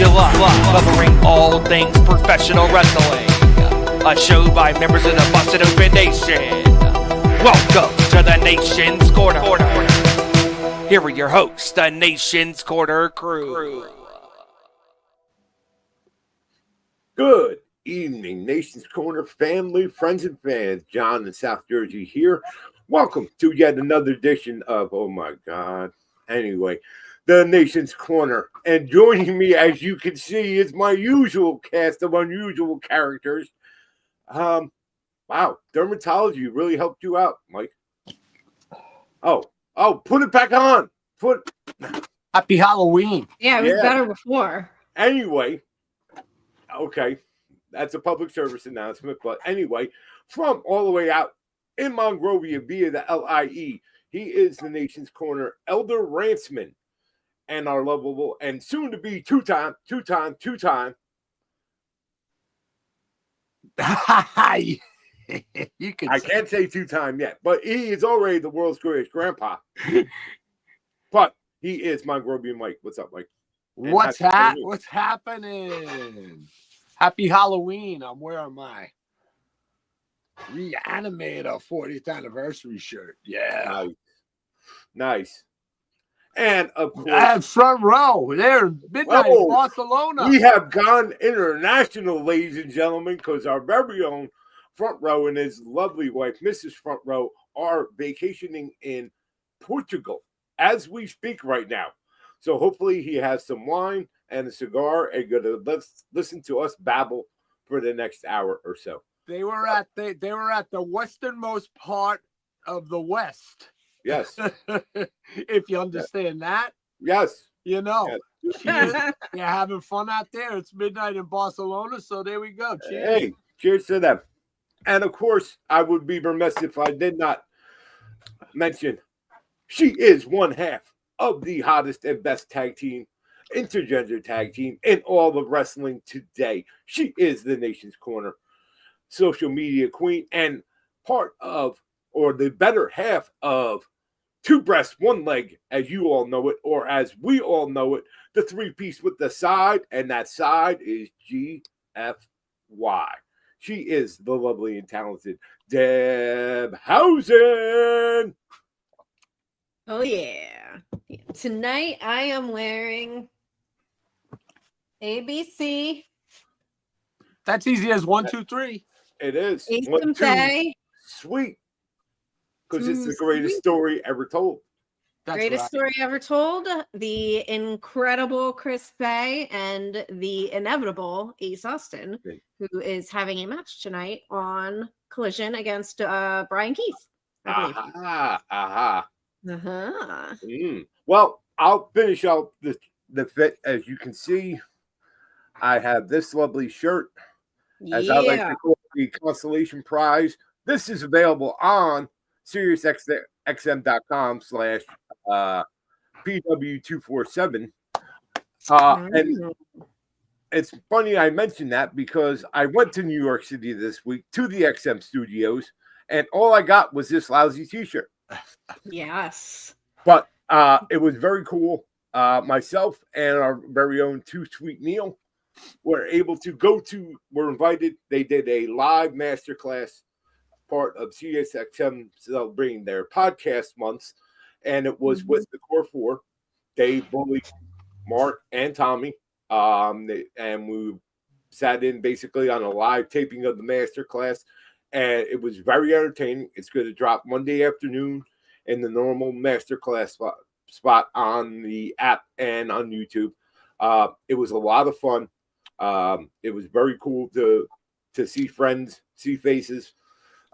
July, covering all things professional wrestling. A show by members of the Boston Open Nation. Welcome to the Nation's Corner. Here are your hosts, the Nation's Corner crew. Good evening, Nation's Corner family, friends, and fans. John in South Jersey here. Welcome to yet another edition of, oh my God, anyway, the Nation's Corner. And joining me, as you can see, is my usual cast of unusual characters. Wow, dermatology really helped you out, Mike. Oh, put it back on. Happy Halloween. Yeah, it was better before. Anyway, okay, that's a public service announcement. But anyway, from all the way out in Monrovia via the LIE, he is the Nation's Corner Elder Rantsman and our lovable and soon to be two-time. I can't say two-time yet, but he is already the world's greatest grandpa. But he is Mongrovian Mike. What's up, Mike? What's happening? Happy Halloween. I'm wearing my Reanimator 40th anniversary shirt. Yeah. Nice. And of course, front row there in midnight in Barcelona. We have gone international, ladies and gentlemen, because our very own Front Row and his lovely wife, Mrs. Front Row, are vacationing in Portugal as we speak right now. So hopefully he has some wine and a cigar and going to listen to us babble for the next hour or so. They were at the westernmost part of the West. Yes. If you understand that. Yes. You know. Yes. You're having fun out there. It's midnight in Barcelona, so there we go. Cheers. Hey, cheers to them. And of course, I would be remiss if I did not mention she is one half of the hottest and best tag team, intergender tag team in all of wrestling today. She is the Nation's Corner social media queen and part of, or the better half of, Two Breasts, One Leg, as you all know it, or as we all know it, the three-piece with the side, and that side is GFY. She is the lovely and talented Debhausen. Oh, yeah. Tonight, I am wearing ABC. That's easy as 1, 2, 3. It is. Ace 1, 2. Bay. Sweet. Because it's the greatest story ever told. Greatest story ever told. The incredible Chris Bay and the inevitable Ace Austin, who is having a match tonight on Collision against Brian Keith. Well, I'll finish out the fit. As you can see, I have this lovely shirt. As I like to call it, the Constellation Prize. This is available on SiriusXM.com/PW247. And it's funny I mentioned that because I went to New York City this week to the XM studios, and all I got was this lousy t-shirt. Yes. But it was very cool. Myself and our very own Too Sweet Neil were able to were invited. They did a live masterclass, part of SiriusXM celebrating their podcast months, and it was with the Core Four, Dave, Bully, Mark, and Tommy. And we sat in basically on a live taping of the masterclass, and it was very entertaining. It's going to drop Monday afternoon in the normal masterclass spot on the app and on YouTube. It was a lot of fun. It was very cool to see friends, see faces.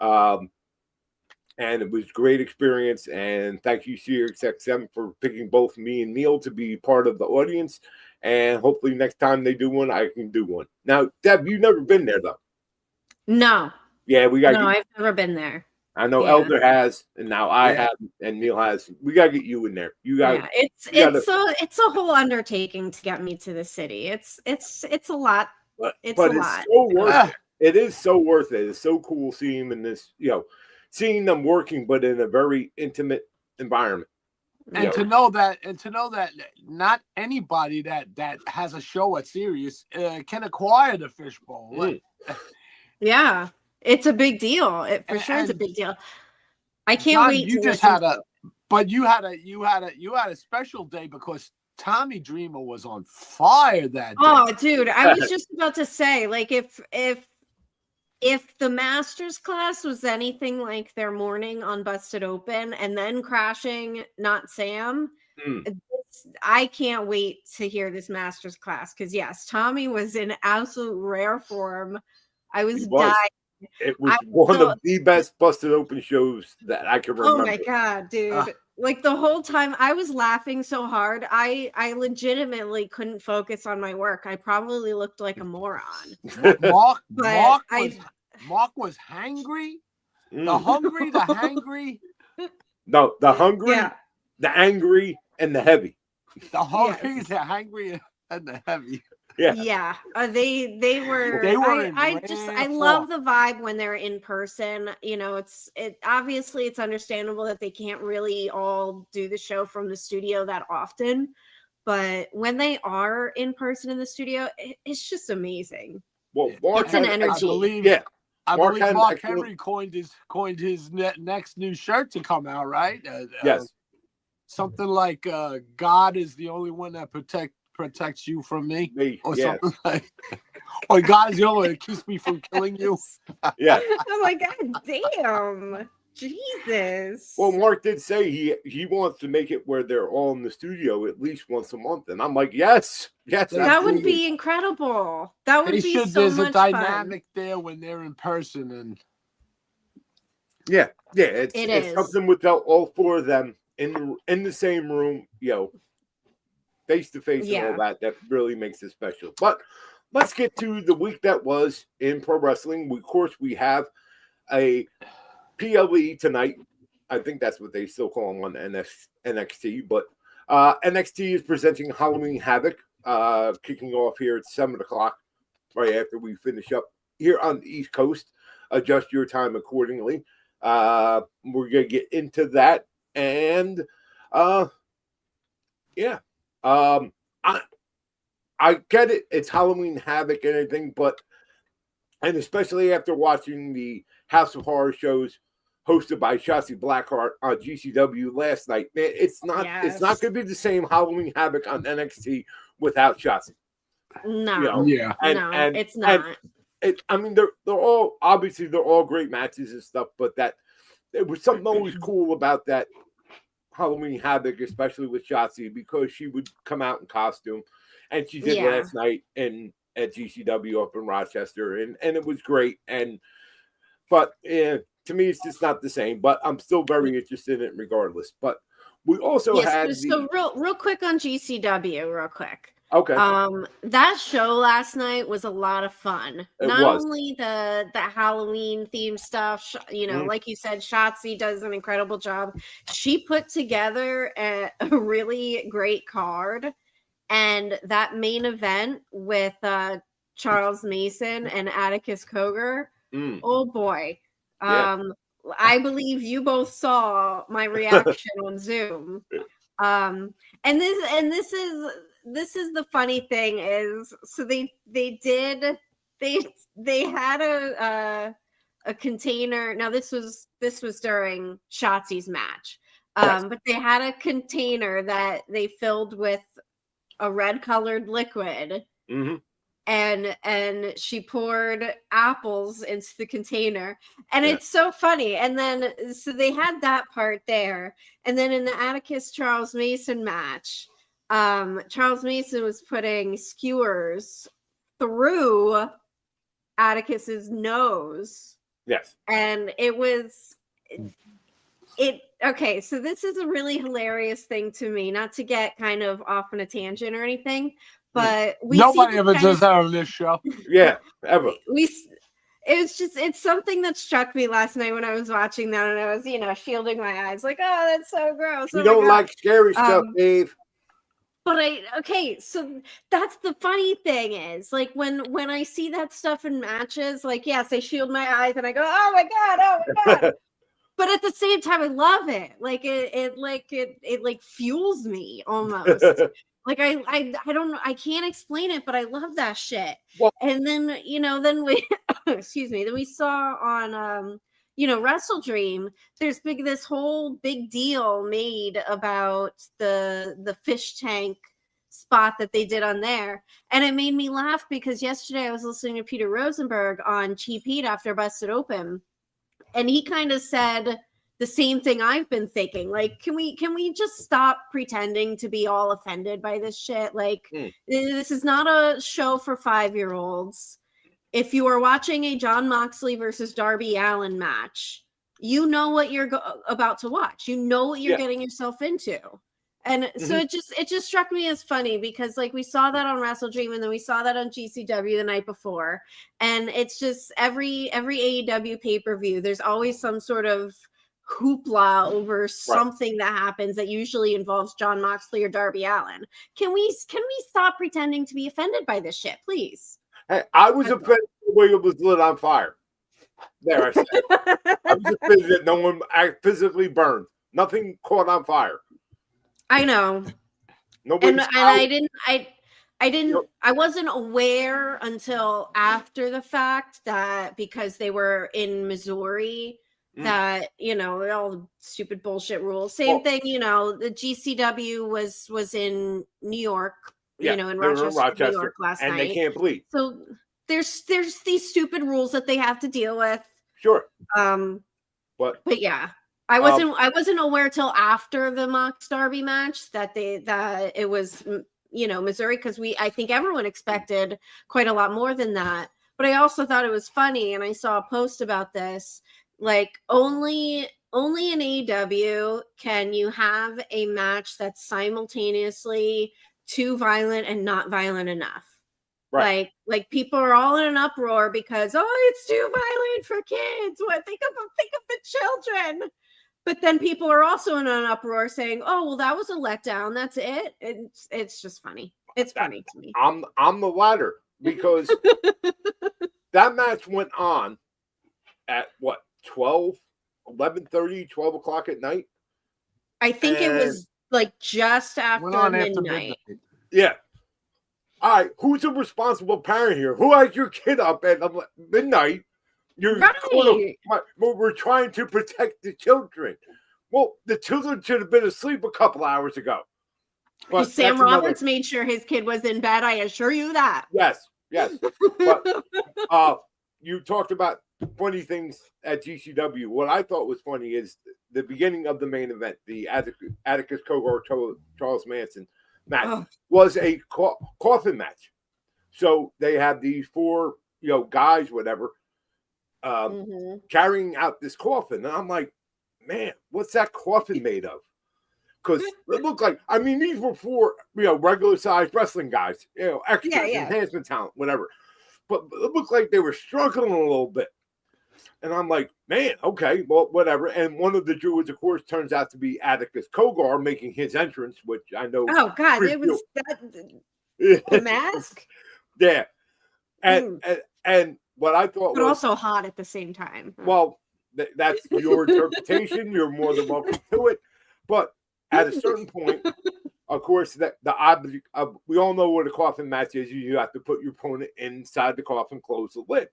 And it was a great experience, and thank you SiriusXM for picking both me and Neil to be part of the audience, and hopefully next time they do one, I can do one. Now, Deb, you've never been there though. No. Yeah, I've never been there. I know Elder has, and now I have, and Neil has. We gotta get you in there. It's a whole undertaking to get me to the city. It's a lot. It's a lot. So worth it. It is so worth it. It's so cool seeing them in this, seeing them working, but in a very intimate environment. And to know that not anybody that has a show at Sirius can acquire the fishbowl. Yeah, it's a big deal. For sure, it's a big deal. I can't wait. You just had you had a special day because Tommy Dreamer was on fire that day. Oh, dude, I was just about to say, like, if the Masters class was anything like their morning on Busted Open and then crashing Not Sam, I can't wait to hear this Masters class because, yes, Tommy was in absolute rare form. I was dying. It was one of the best Busted Open shows that I can remember. Oh, my God, dude. Like, the whole time I was laughing so hard, I legitimately couldn't focus on my work. I probably looked like a moron. Mark was hangry. The hungry, the hangry. No, the hungry, the angry, and the heavy. The hungry, the hangry, and the heavy. Yeah. They were. I love the vibe when they're in person. You know, obviously it's understandable that they can't really all do the show from the studio that often, but when they are in person in the studio, it's just amazing. Well, it's an energy. I believe Mark Henry coined his next new shirt to come out, right? Yes. Something like God is the only one that protects you from me, or something like, or God is the only one that keeps me from killing you. Yeah. I'm like, God damn, Jesus. Well, Mark did say he wants to make it where they're all in the studio at least once a month, and I'm like, yes, that would be incredible. That would be so much fun. There's a dynamic there when they're in person, and it's something without all four of them in the same room, face to face and all that really makes it special. But let's get to the week that was in pro wrestling. Of course, we have a PLE tonight. I think that's what they still call them on NXT. But NXT is presenting Halloween Havoc, kicking off here at 7 o'clock, right after we finish up here on the East Coast. Adjust your time accordingly. We're going to get into that. And, I get it. It's Halloween Havoc and everything, and especially after watching the House of Horror shows hosted by Shotzi Blackheart on GCW last night, man, it's not going to be the same Halloween Havoc on NXT without Shotzi. No, it's not. They're all great matches and stuff, but it was something always cool about that Halloween Havoc, especially with Shotzi, because she would come out in costume, and she did last night at GCW up in Rochester, and it was great. But to me, it's just not the same. But I'm still very interested in it regardless. But we also had real quick on GCW, real quick. Okay. That show last night was a lot of fun. Not only the Halloween theme stuff, like you said, Shotzi does an incredible job. She put together a really great card, and that main event with Charles Mason and Atticus Cogar. Oh boy. I believe you both saw my reaction on Zoom. And this is the funny thing is, so they had a container. Now this was during Shotzi's match, but they had a container that they filled with a red colored liquid, and she poured apples into the container, and it's so funny. And then so they had that part there, and then in the Atticus Charles Mason match, Charles Mason was putting skewers through Atticus's nose. Yes. And okay, so this is a really hilarious thing to me, not to get kind of off on a tangent or anything, but nobody ever does that on this show. Yeah, ever. It's something that struck me last night when I was watching that, and I was, shielding my eyes, like, oh, that's so gross. You don't like scary stuff, Dave. But so that's the funny thing is, like, when I see that stuff in matches, like, yes, I shield my eyes and I go, oh my God. but at the same time, I love it. Like it fuels me almost. Like I don't know, I can't explain it, but I love that shit. Well, and then then we excuse me, then we saw on Wrestledream, there's this whole big deal made about the fish tank spot that they did on there, and it made me laugh because yesterday I was listening to Peter Rosenberg on Cheap Heat after Busted Open, and he kind of said the same thing I've been thinking. Like, can we just stop pretending to be all offended by this shit? Like, this is not a show for 5-year-olds. If you are watching a Jon Moxley versus Darby Allin match, you know what you're about to watch. You know what you're getting yourself into. And so it just struck me as funny because like we saw that on Wrestledream and then we saw that on GCW the night before. And it's just every AEW pay-per-view, there's always some sort of hoopla over something that happens that usually involves Jon Moxley or Darby Allin. Can we stop pretending to be offended by this shit, please? Hey, I was offended the way it was lit on fire. There, I said. I was offended that no one physically burned. Nothing caught on fire. I know. Nobody. I wasn't aware until after the fact that because they were in Missouri that all the stupid bullshit rules. Same thing, the GCW was in New York, in Rochester, New York last night, and they can't bleed. So there's these stupid rules that they have to deal with. Sure. But yeah, I wasn't aware till after the Mox Darby match that it was Missouri, because I think everyone expected quite a lot more than that. But I also thought it was funny, and I saw a post about this. Like only in AEW can you have a match that's simultaneously too violent and not violent enough. Right. Like people are all in an uproar because it's too violent for kids. What think of the children. But then people are also in an uproar saying, "Oh, well, that was a letdown. That's it." It's just funny. It's funny to me. I'm the latter because that match went on at what? 11:30, 12 o'clock at night. I think it was like just after midnight. Yeah. All right. Who's a responsible parent here? Who has your kid up at midnight? We're trying to protect the children. Well, the children should have been asleep a couple hours ago. But Sam Roberts made sure his kid was in bed. I assure you that. Yes. But you talked about funny things at GCW. What I thought was funny is the beginning of the main event, the Atticus Cogar Charles Manson match was a coffin match. So they have these four, guys, whatever, carrying out this coffin. And I'm like, man, what's that coffin made of? Because it looked like, these were four, regular sized wrestling guys, extras, enhancement talent, whatever. But it looked like they were struggling a little bit. And I'm like, man, okay, well, whatever. And one of the Druids, of course, turns out to be Atticus Cogar making his entrance, which I know. Oh, God, it was the mask? Yeah. And what I thought but also hot at the same time. Well, that's your interpretation. You're more than welcome to it. But at a certain point, of course, that the object we all know what a coffin match is. You have to put your opponent inside the coffin, close the lid.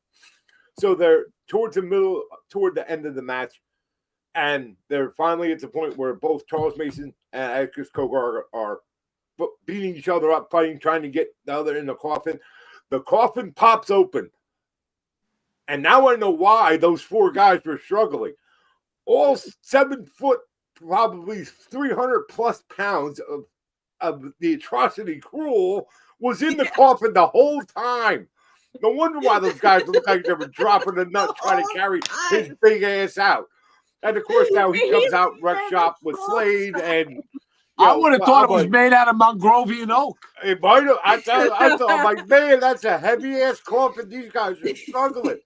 So they're toward the end of the match, and they're finally at the point where both Charles Mason and Atticus Cogar are beating each other up, fighting, trying to get the other in the coffin. The coffin pops open. And now I know why those four guys were struggling. All 7 foot, probably 300 plus pounds of the atrocity Cruel was in the coffin the whole time. No wonder why those guys look like they were dropping a nut trying to carry his big ass out. And of course, now he comes out wreck shop with Slade and. I would have thought it was made out of Mongrovian oak. It might have. I thought, I'm like, man, that's a heavy ass coffin. These guys are struggling.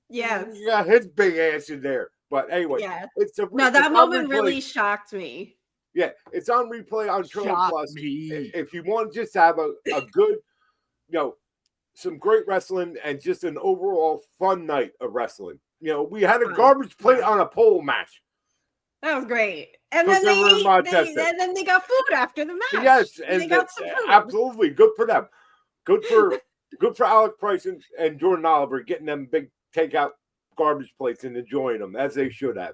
Yes. He got his big ass in there. But anyway, that moment really shocked me. Yeah, it's on replay on Trillium Plus. If you want to just have a good, some great wrestling and just an overall fun night of wrestling. We had a garbage plate on a pole match. That was great. And Took then they over ate, Rochester. and then they got food after the match. Yes, and they got some food. Absolutely good for them. Good for Alec Price and Jordan Oliver getting them big takeout garbage plates and enjoying them as they should have.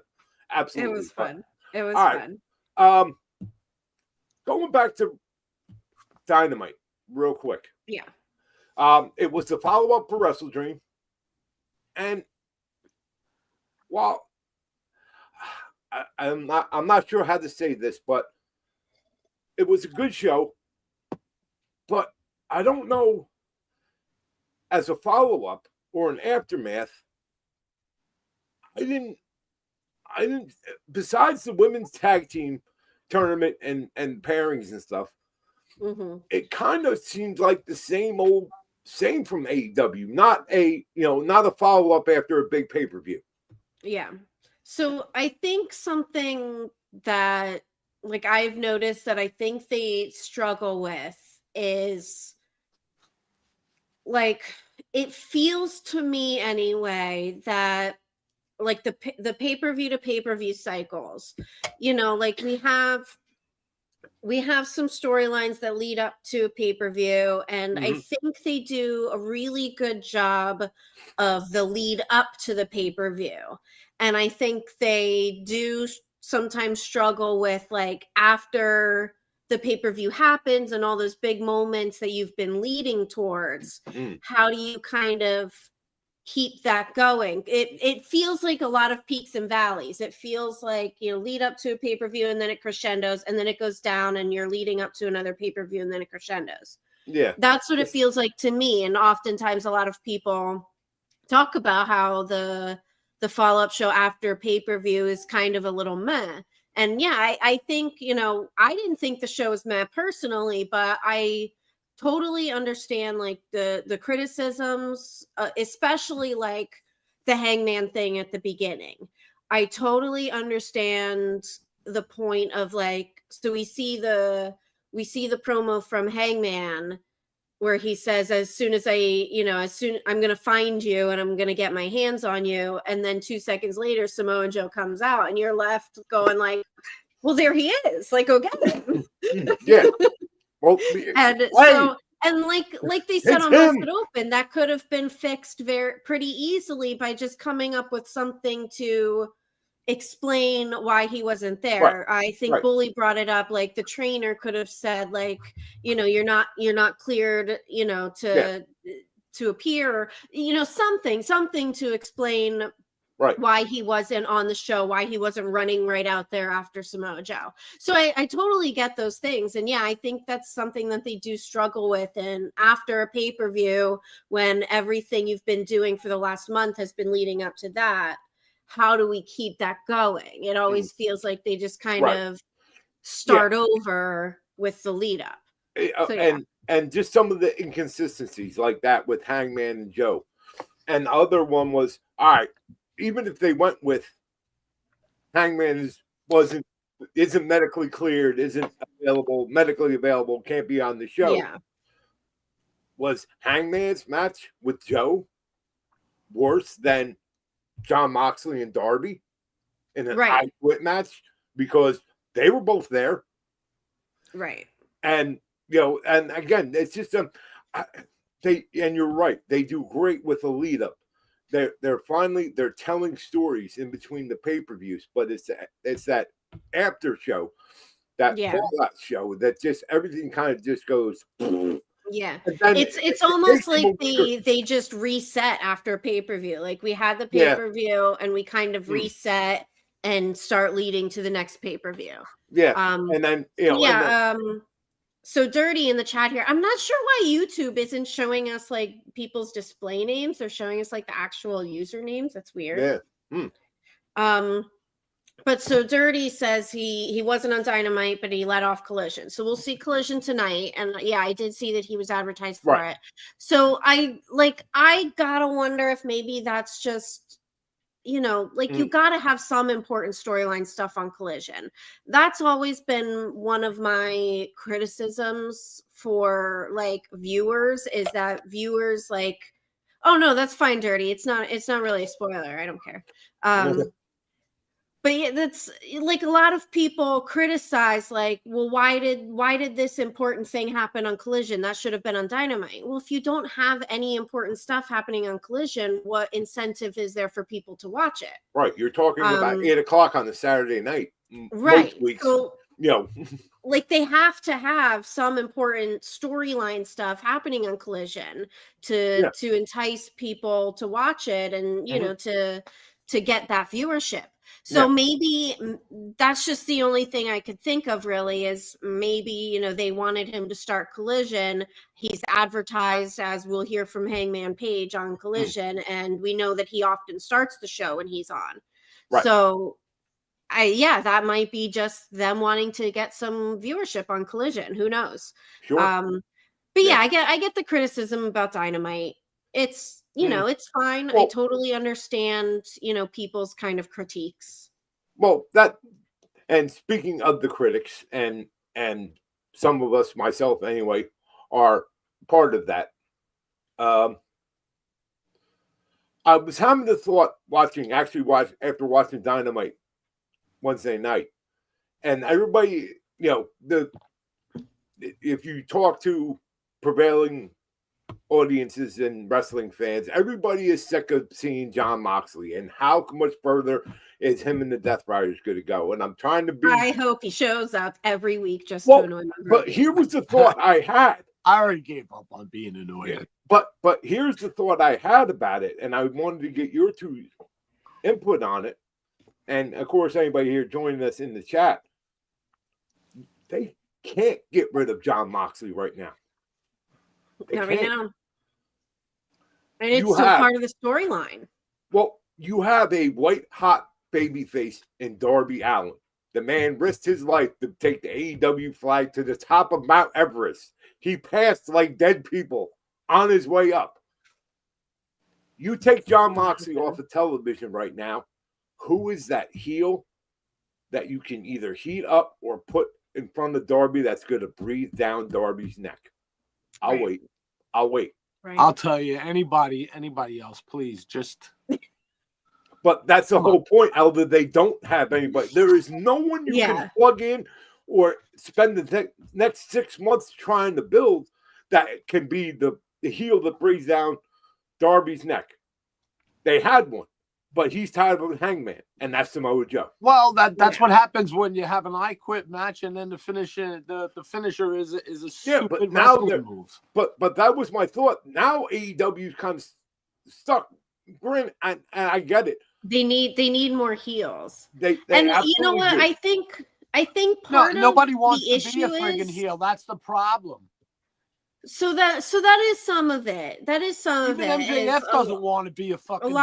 Absolutely, It was fun. It was all fun. Right. Going back to Dynamite real quick. Yeah. It was the follow-up for Wrestledream. And while I'm not sure how to say this, but it was a good show. But I don't know, as a follow-up or an aftermath, I didn't besides the women's tag team tournament and pairings and stuff, it kind of seemed like the same from AEW, not a follow-up after a big pay-per-view. Yeah. So I think something that like I've noticed that I think they struggle with is like it feels to me anyway that like the pay-per-view to pay-per-view cycles, like we have some storylines that lead up to a pay-per-view, and I think they do a really good job of the lead up to the pay-per-view. And I think they do sometimes struggle with like after the pay-per-view happens and all those big moments that you've been leading towards, how do you kind of keep that going? It feels like a lot of peaks and valleys. It feels like, lead up to a pay-per-view and then it crescendos and then it goes down and you're leading up to another pay-per-view and then it crescendos. Yeah. That's what it feels like to me. And oftentimes a lot of people talk about how the follow-up show after pay-per-view is kind of a little meh. And yeah, I think, I didn't think the show was meh personally, but I totally understand like the criticisms, especially like the Hangman thing at the beginning. I totally understand the point of like, so we see the promo from Hangman where he says, as soon I'm going to find you and I'm going to get my hands on you. And then 2 seconds later, Samoa Joe comes out and you're left going like, well, there he is. Like, go get him. Yeah. Well, and like they said on Busted Open, that could have been fixed pretty easily by just coming up with something to explain why he wasn't there. Right. I think Bully brought it up. Like the trainer could have said, like, you're not cleared, to appear, something to explain why he wasn't on the show, why he wasn't running right out there after Samoa Joe. So I totally get those things. And yeah, I think that's something that they do struggle with. And after a pay-per-view, when everything you've been doing for the last month has been leading up to that, how do we keep that going? It always feels like they just kind of start over with the lead up. And just some of the inconsistencies like that with Hangman and Joe. And the other one was, all right, even if they went with Hangman isn't medically cleared, isn't medically available, can't be on the show. Yeah. Was Hangman's match with Joe worse than Jon Moxley and Darby in an I Quit match? Because they were both there. Right. And, and again, it's just and you're right. They do great with the lead up. They're telling stories in between the pay-per-views, but it's that after show, that fallout show that just everything kind of just goes. Yeah, it's almost like they just reset after pay-per-view. Like we had the pay-per-view and we kind of reset and start leading to the next pay-per-view. Yeah, and then so Dirty in the chat here. I'm not sure why YouTube isn't showing us like people's display names. They're showing us like the actual usernames. That's weird. Yeah. But so Dirty says he wasn't on Dynamite, but he let off Collision. So we'll see Collision tonight. And yeah, I did see that he was advertised for it. So I gotta wonder if maybe that's just, you gotta have some important storyline stuff on Collision. That's always been one of my criticisms for like viewers, is that viewers like, oh no, that's fine, Dirty. It's not really a spoiler. I don't care. But yeah, that's like a lot of people criticize, like, well, why did this important thing happen on Collision? That should have been on Dynamite. Well, if you don't have any important stuff happening on Collision, what incentive is there for people to watch it? Right. You're talking about 8 o'clock on a Saturday night. Right. Most weeks, so, you like they have to have some important storyline stuff happening on Collision to entice people to watch it and you know to get that viewership. So maybe that's just the only thing I could think of really is maybe, you know, they wanted him to start Collision. He's advertised as we'll hear from Hangman Page on Collision. And we know that he often starts the show when he's on. Right. So that might be just them wanting to get some viewership on Collision. Who knows? Sure. But I get the criticism about Dynamite. It's, you know, it's fine. Well, I totally understand, you know, people's kind of critiques. Well, and speaking of the critics and some of us, myself anyway, are part of that. I was having the thought after watching Dynamite Wednesday night, and everybody, you know, if you talk to prevailing audiences and wrestling fans, everybody is sick of seeing Jon Moxley, and how much further is him and the Death Riders going to go? And I'm trying to be. I hope he shows up every week just to annoy my But here was the thought I had. I already gave up on being annoyed. But here's the thought I had about it, and I wanted to get your two input on it. And of course, anybody here joining us in the chat, they can't get rid of Jon Moxley right now. Not right now. And it's still part of the storyline. Well, you have a white hot babyface in Darby Allin. The man risked his life to take the AEW flag to the top of Mount Everest. He passed like dead people on his way up. You take Jon Moxley off of television right now. Who is that heel that you can either heat up or put in front of Darby that's going to breathe down Darby's neck? I'll wait. Right. I'll tell you, anybody else, please just. But that's the whole point, Elder. They don't have anybody. There is no one you can plug in or spend the next 6 months trying to build that can be the heel that breathes down Darby's neck. They had one, but he's tired of Hangman, and that's Samoa Joe. Well, that's what happens when you have an I Quit match, and then the finisher is a stupid wrestling move. But that was my thought. Now AEW's kind of stuck. Grin, and I get it. They need more heels. They and you know what? Do. I think part of nobody wants the to be a friggin' heel. That's the problem. So that is some of it. That is some Even of it. MJF doesn't want to be a fucking heel.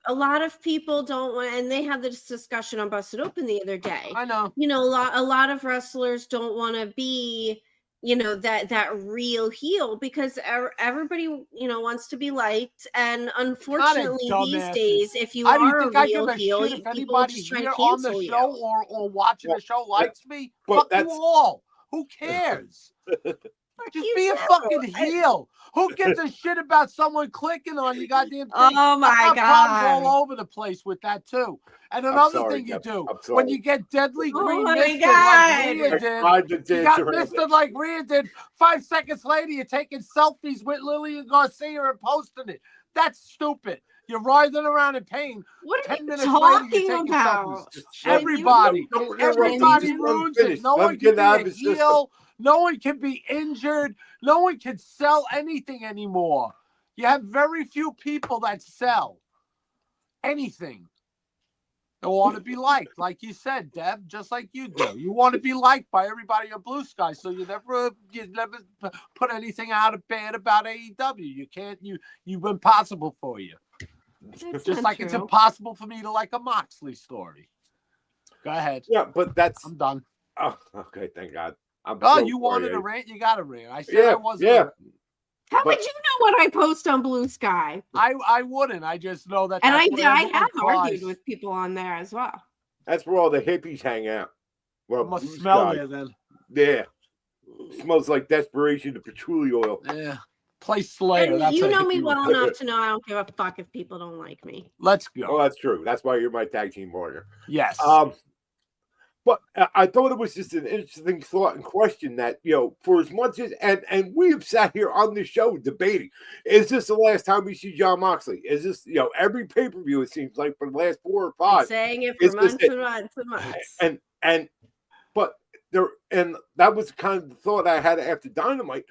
A lot of people don't want, and they had this discussion on Busted Open the other day. I know. You know, a lot of wrestlers don't want to be, you know, that real heel because everybody, you know, wants to be liked, and unfortunately these days, if you are a real heel, if anybody here on the show or watching the show likes me, fuck you all. Who cares? Just be a fucking heel. Who gives a shit about someone clicking on you goddamn thing? Oh my God. All over the place with that too. And another thing you do when you get deadly green misted like Rhea did, you got misted like Rhea did. 5 seconds later, you're taking selfies with Lillian Garcia and posting it. That's stupid. You're writhing around in pain. What are 10 you minutes talking later, you're taking about? Everybody ruins it. No one can be a heel. No one can be injured. No one can sell anything anymore. You have very few people that sell anything. They want to be liked, like you said, Deb, just like you do. You want to be liked by everybody on Blue Sky, so you never put anything out of bad about AEW. You can't. You've impossible for you. Just like it's impossible for me to like a Moxley story. Go ahead. Yeah, but I'm done. Oh, okay. Thank God. You wanted a rant? You got a rant. I said I wasn't. Yeah. How would you know what I post on Blue Sky? I wouldn't. I just know that. And I have argued with people on there as well. That's where all the hippies hang out. Well, must smell there then. Yeah. It smells like desperation to patchouli oil. Yeah. Play Slayer. And That's you a know me hit. well enough to know I don't give a fuck if people don't like me. Let's go. Well, that's true. That's why you're my tag team partner. Yes. But I thought it was just an interesting thought and question that, for as much as, and we have sat here on the show debating, is this the last time we see Jon Moxley? Is this, every pay-per-view, it seems like, for the last 4 or 5. I'm saying it for months and months and months. But that was kind of the thought I had after Dynamite.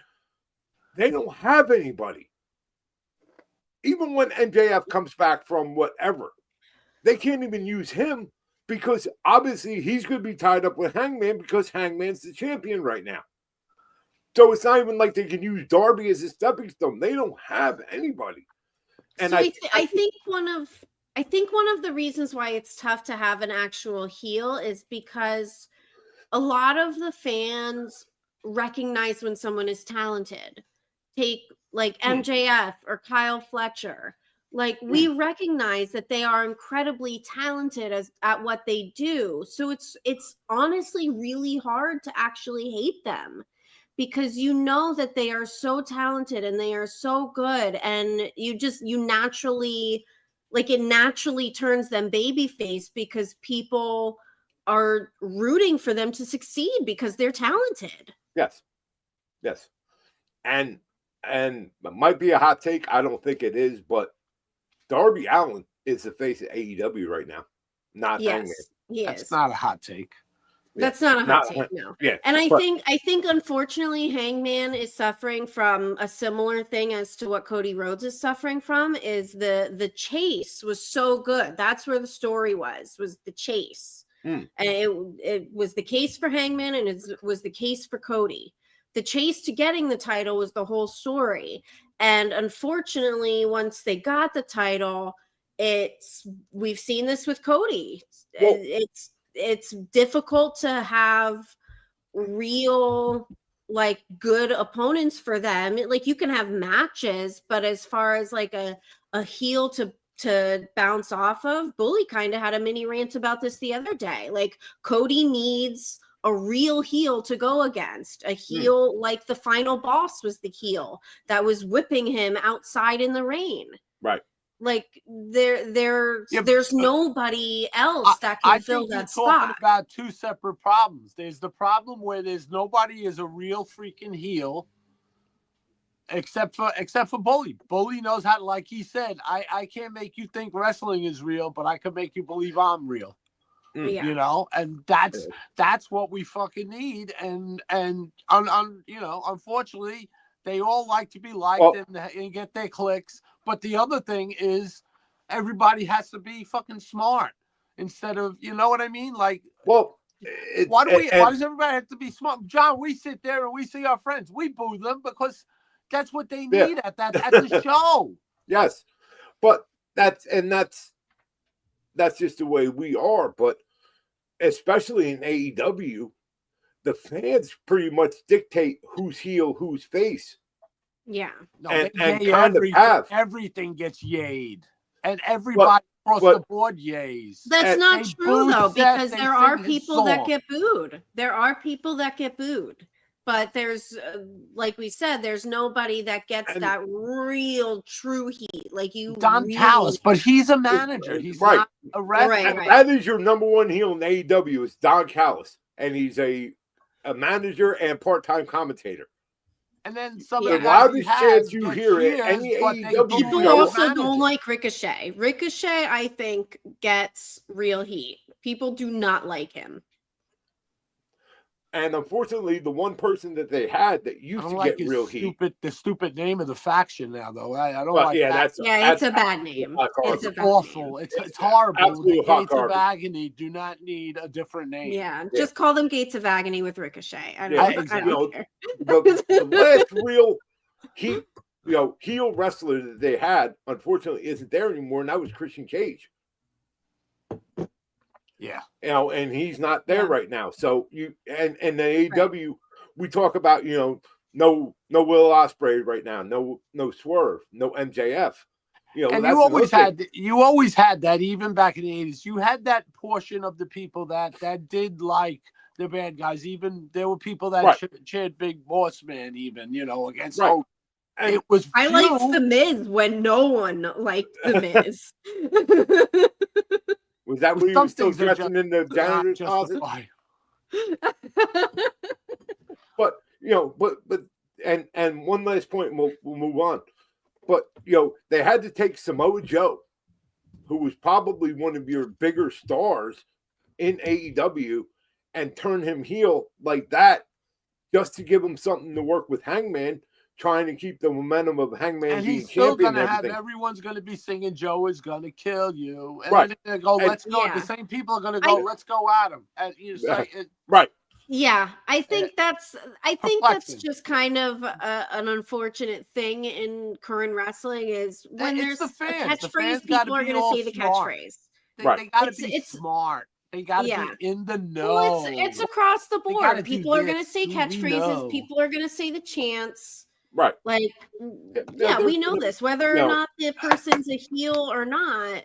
They don't have anybody. Even when MJF comes back from whatever, they can't even use him. Because obviously he's going to be tied up with Hangman because Hangman's the champion right now. So it's not even like they can use Darby as a stepping stone. They don't have anybody. And so I think one of the reasons why it's tough to have an actual heel is because a lot of the fans recognize when someone is talented. Take like MJF or Kyle Fletcher. Like, we recognize that they are incredibly talented at what they do. So it's honestly really hard to actually hate them because you know that they are so talented and they are so good. And you naturally, like, it naturally turns them babyface because people are rooting for them to succeed because they're talented. Yes. And it might be a hot take. I don't think it is, but Darby Allin is the face of AEW right now, not Hangman. That's not a hot take. That's not a hot take, no. Yeah, and I think unfortunately Hangman is suffering from a similar thing as to what Cody Rhodes is suffering from. Is the chase was so good. That's where the story was the chase, and it was the case for Hangman, and it was the case for Cody. The chase to getting the title was the whole story. And unfortunately, once they got the title, we've seen this with Cody. Well, it's difficult to have real, like, good opponents for them. Like, you can have matches, but as far as like a heel to bounce off of, Bully kind of had a mini rant about this the other day. Like, Cody needs a real heel to go against, a heel like the final boss was the heel that was whipping him outside in the rain. Right. Like there's nobody else that can fill that spot. You're talking about 2 separate problems. There's the problem where there's nobody is a real freaking heel except for Bully. Bully knows how to, like he said, I can't make you think wrestling is real, but I can make you believe I'm real. Yeah. And that's what we fucking need. And unfortunately, they all like to be liked and get their clicks. But the other thing is, everybody has to be fucking smart instead of, you know what I mean? Like, why does everybody have to be smart? John, we sit there and we see our friends, we boo them because that's what they need at the show. Yes, but that's just the way we are. But especially in AEW, the fans pretty much dictate who's heel, who's face. Yeah. No, and kind of everything gets yayed. And everybody across the board yays. That's not true, though, because there are people that get booed. There are people that get booed. But there's, like we said, there's nobody that gets that real true heat. Like you, Don Callis, but he's a manager. He's not a wrestler. Right. That is your number one heel in AEW is Don Callis, and he's a manager and part-time commentator. And then some the loudest chance you hear it, any AEW people also don't like Ricochet. Ricochet, I think, gets real heat. People do not like him. And unfortunately, the one person that they had that used to get real heat. The stupid name of the faction now, though. I don't like that. It's a bad name. It's awful. It's horrible. The Gates of Agony do not need a different name. Yeah, just call them Gates of Agony with Ricochet. I don't care. The last real heat, heel wrestler that they had, unfortunately, isn't there anymore, and that was Christian Cage. Yeah, and he's not there right now. So the AEW, we talk about no Will Ospreay right now, no Swerve, no MJF. And you always had that even back in the 80s. You had that portion of the people that did like the bad guys. Even there were people that cheered Big Boss Man, even against Hogan. And it was. I liked The Miz when no one liked The Miz. was that when he was still dressing in the janitor's closet? But and one last point, and we'll move on. But they had to take Samoa Joe, who was probably one of your bigger stars in AEW, and turn him heel like that, just to give him something to work with Hangman, trying to keep the momentum of Hangman and being he's still champion. Gonna have everyone's gonna be singing "Joe is gonna kill you," and right. then they're gonna go, "Let's go." The same people are gonna go, "Let's go at him." And right. Yeah, I think that's just kind of an unfortunate thing in current wrestling is when there's a catchphrase, people are going to say the catchphrase. They got to be smart. They got to be in the know. Well, it's across the board. People are going to say catchphrases. People are going to say the chants. Right. Like, we know this. Whether or not the person's a heel or not,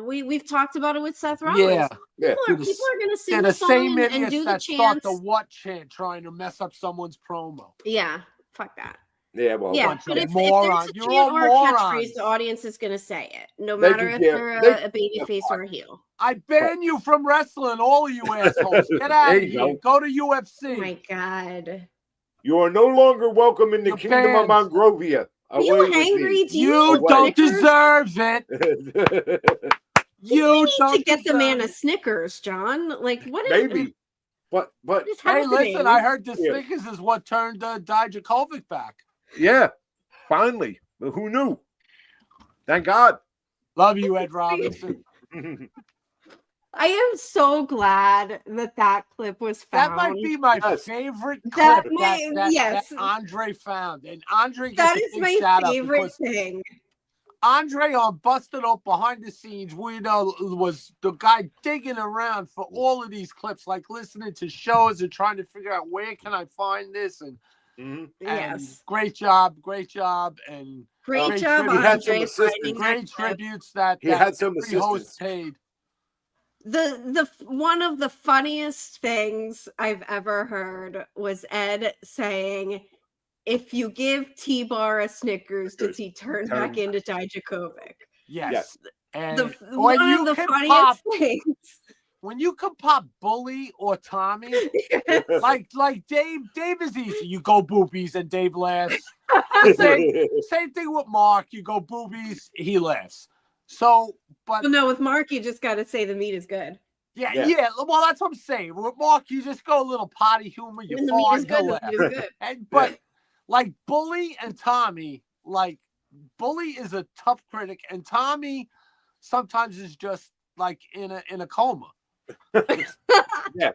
we've talked about it with Seth Rollins. Yeah. People are going to sing the song and do the chants. The what chant trying to mess up someone's promo. Yeah. Fuck that. Yeah, well, but if there's a chant or a catchphrase, the audience is going to say it, no matter if they're a baby face or a heel. I ban you from wrestling, all of you assholes. Get out of here. Go to UFC. Oh my God. You are no longer welcome in the kingdom of Monrovia. Are you angry? You don't deserve it. You need to get the man a Snickers, John. Like, what is maybe? But hey, listen, I heard the Snickers is what turned Debhausen back. Yeah, finally. But who knew? Thank God. Love you, Ed Robinson. I am so glad that clip was found. That might be my favorite clip that Andre found. And Andre gets a big shout out. That is my favorite thing. Andre on Busted Up behind the scenes, was the guy digging around for all of these clips, like listening to shows and trying to figure out where can I find this and great job, and great job, Andre. Great tributes that he had some assistants paid. The one of the funniest things I've ever heard was Ed saying, "If you give T-Bar a Snickers, does he turn back into Dijakovic?" Yes. And one of the funniest things. When you can pop Bully or Tommy, like Dave is easy. You go boobies and Dave laughs. Same thing with Mark. You go boobies, he laughs. So, but no, with Mark, you just got to say the meat is good. Yeah. Well, that's what I'm saying. With Mark, you just go a little potty humor. You the meat is good. The meat is good. But like Bully and Tommy, like Bully is a tough critic, and Tommy sometimes is just like in a coma. Yeah,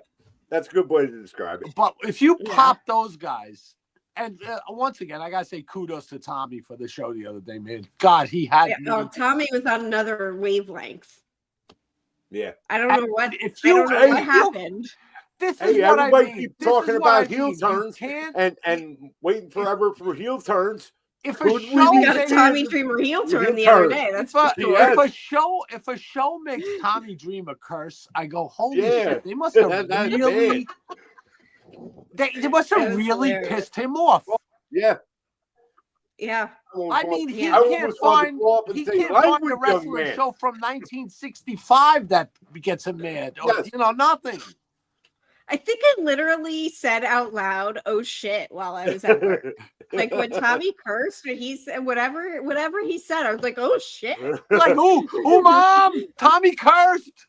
that's a good way to describe it. But if you pop those guys, and once again, I gotta say kudos to Tommy for the show the other day, man. God, he had. Tommy was on another wavelength. Yeah, I don't know what. I don't know what happened. This is what I mean. Keeps talking about heel turns and waiting forever for heel turns. If a show got a Tommy Dreamer heel turn the other day, that's for sure. If a show makes Tommy Dreamer curse, I go, holy shit! They must have really. They must have really pissed him off. Yeah. I mean, he can't find a wrestling show from 1965 that gets him mad. Yes. Nothing. I think I literally said out loud, "Oh shit," while I was at work. Like when Tommy cursed, and he said whatever he said, I was like, "Oh shit!" Like, oh, mom, Tommy cursed.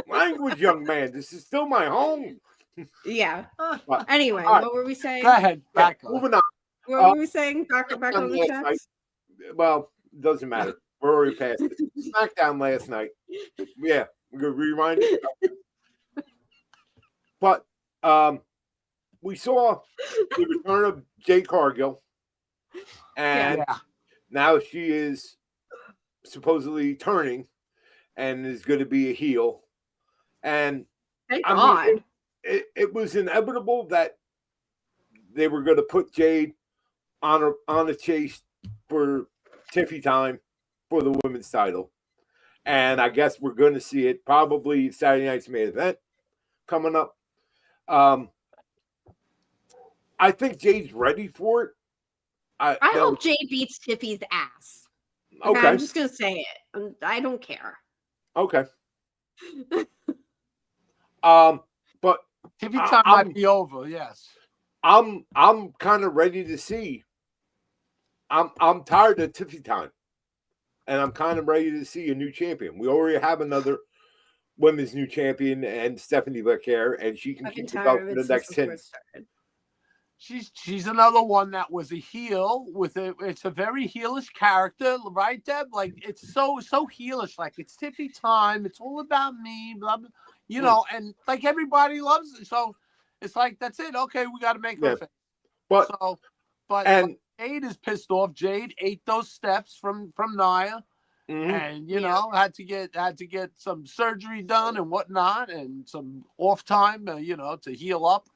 Language, young man. This is still my home. Yeah. Anyway, what were we saying? Go ahead. Moving on. What were we saying? Back on the text. Well, it doesn't matter. We're already past it. SmackDown last night. Yeah, we're gonna rewind it. But we saw the return of Jade Cargill, and now she is supposedly turning and is going to be a heel. And thank God. It was inevitable that they were going to put Jade on a chase for Tiffy time for the women's title. And I guess we're going to see it probably Saturday night's main event coming up. I think Jade's ready for it. I hope Jade beats Tiffy's ass. Okay. I'm just gonna say it. I don't care. Okay. But Tiffy time might be over. Yes. I'm kind of ready to see. I'm tired of Tiffy time, and I'm kind of ready to see a new champion. We already have another women's new champion, and Stephanie Leclerc, and she can keep the belt for the next 10. She's another one that was a heel it's a very heelish character, right, Deb? Like it's so heelish, like it's Tiffy time, it's all about me, blah blah, you know, and like everybody loves it. So it's like that's it. Okay, we got to make her famous. But Jade is pissed off. Jade ate those steps from Nia, and you know had to get some surgery done and whatnot, and some off time, you know, to heal up.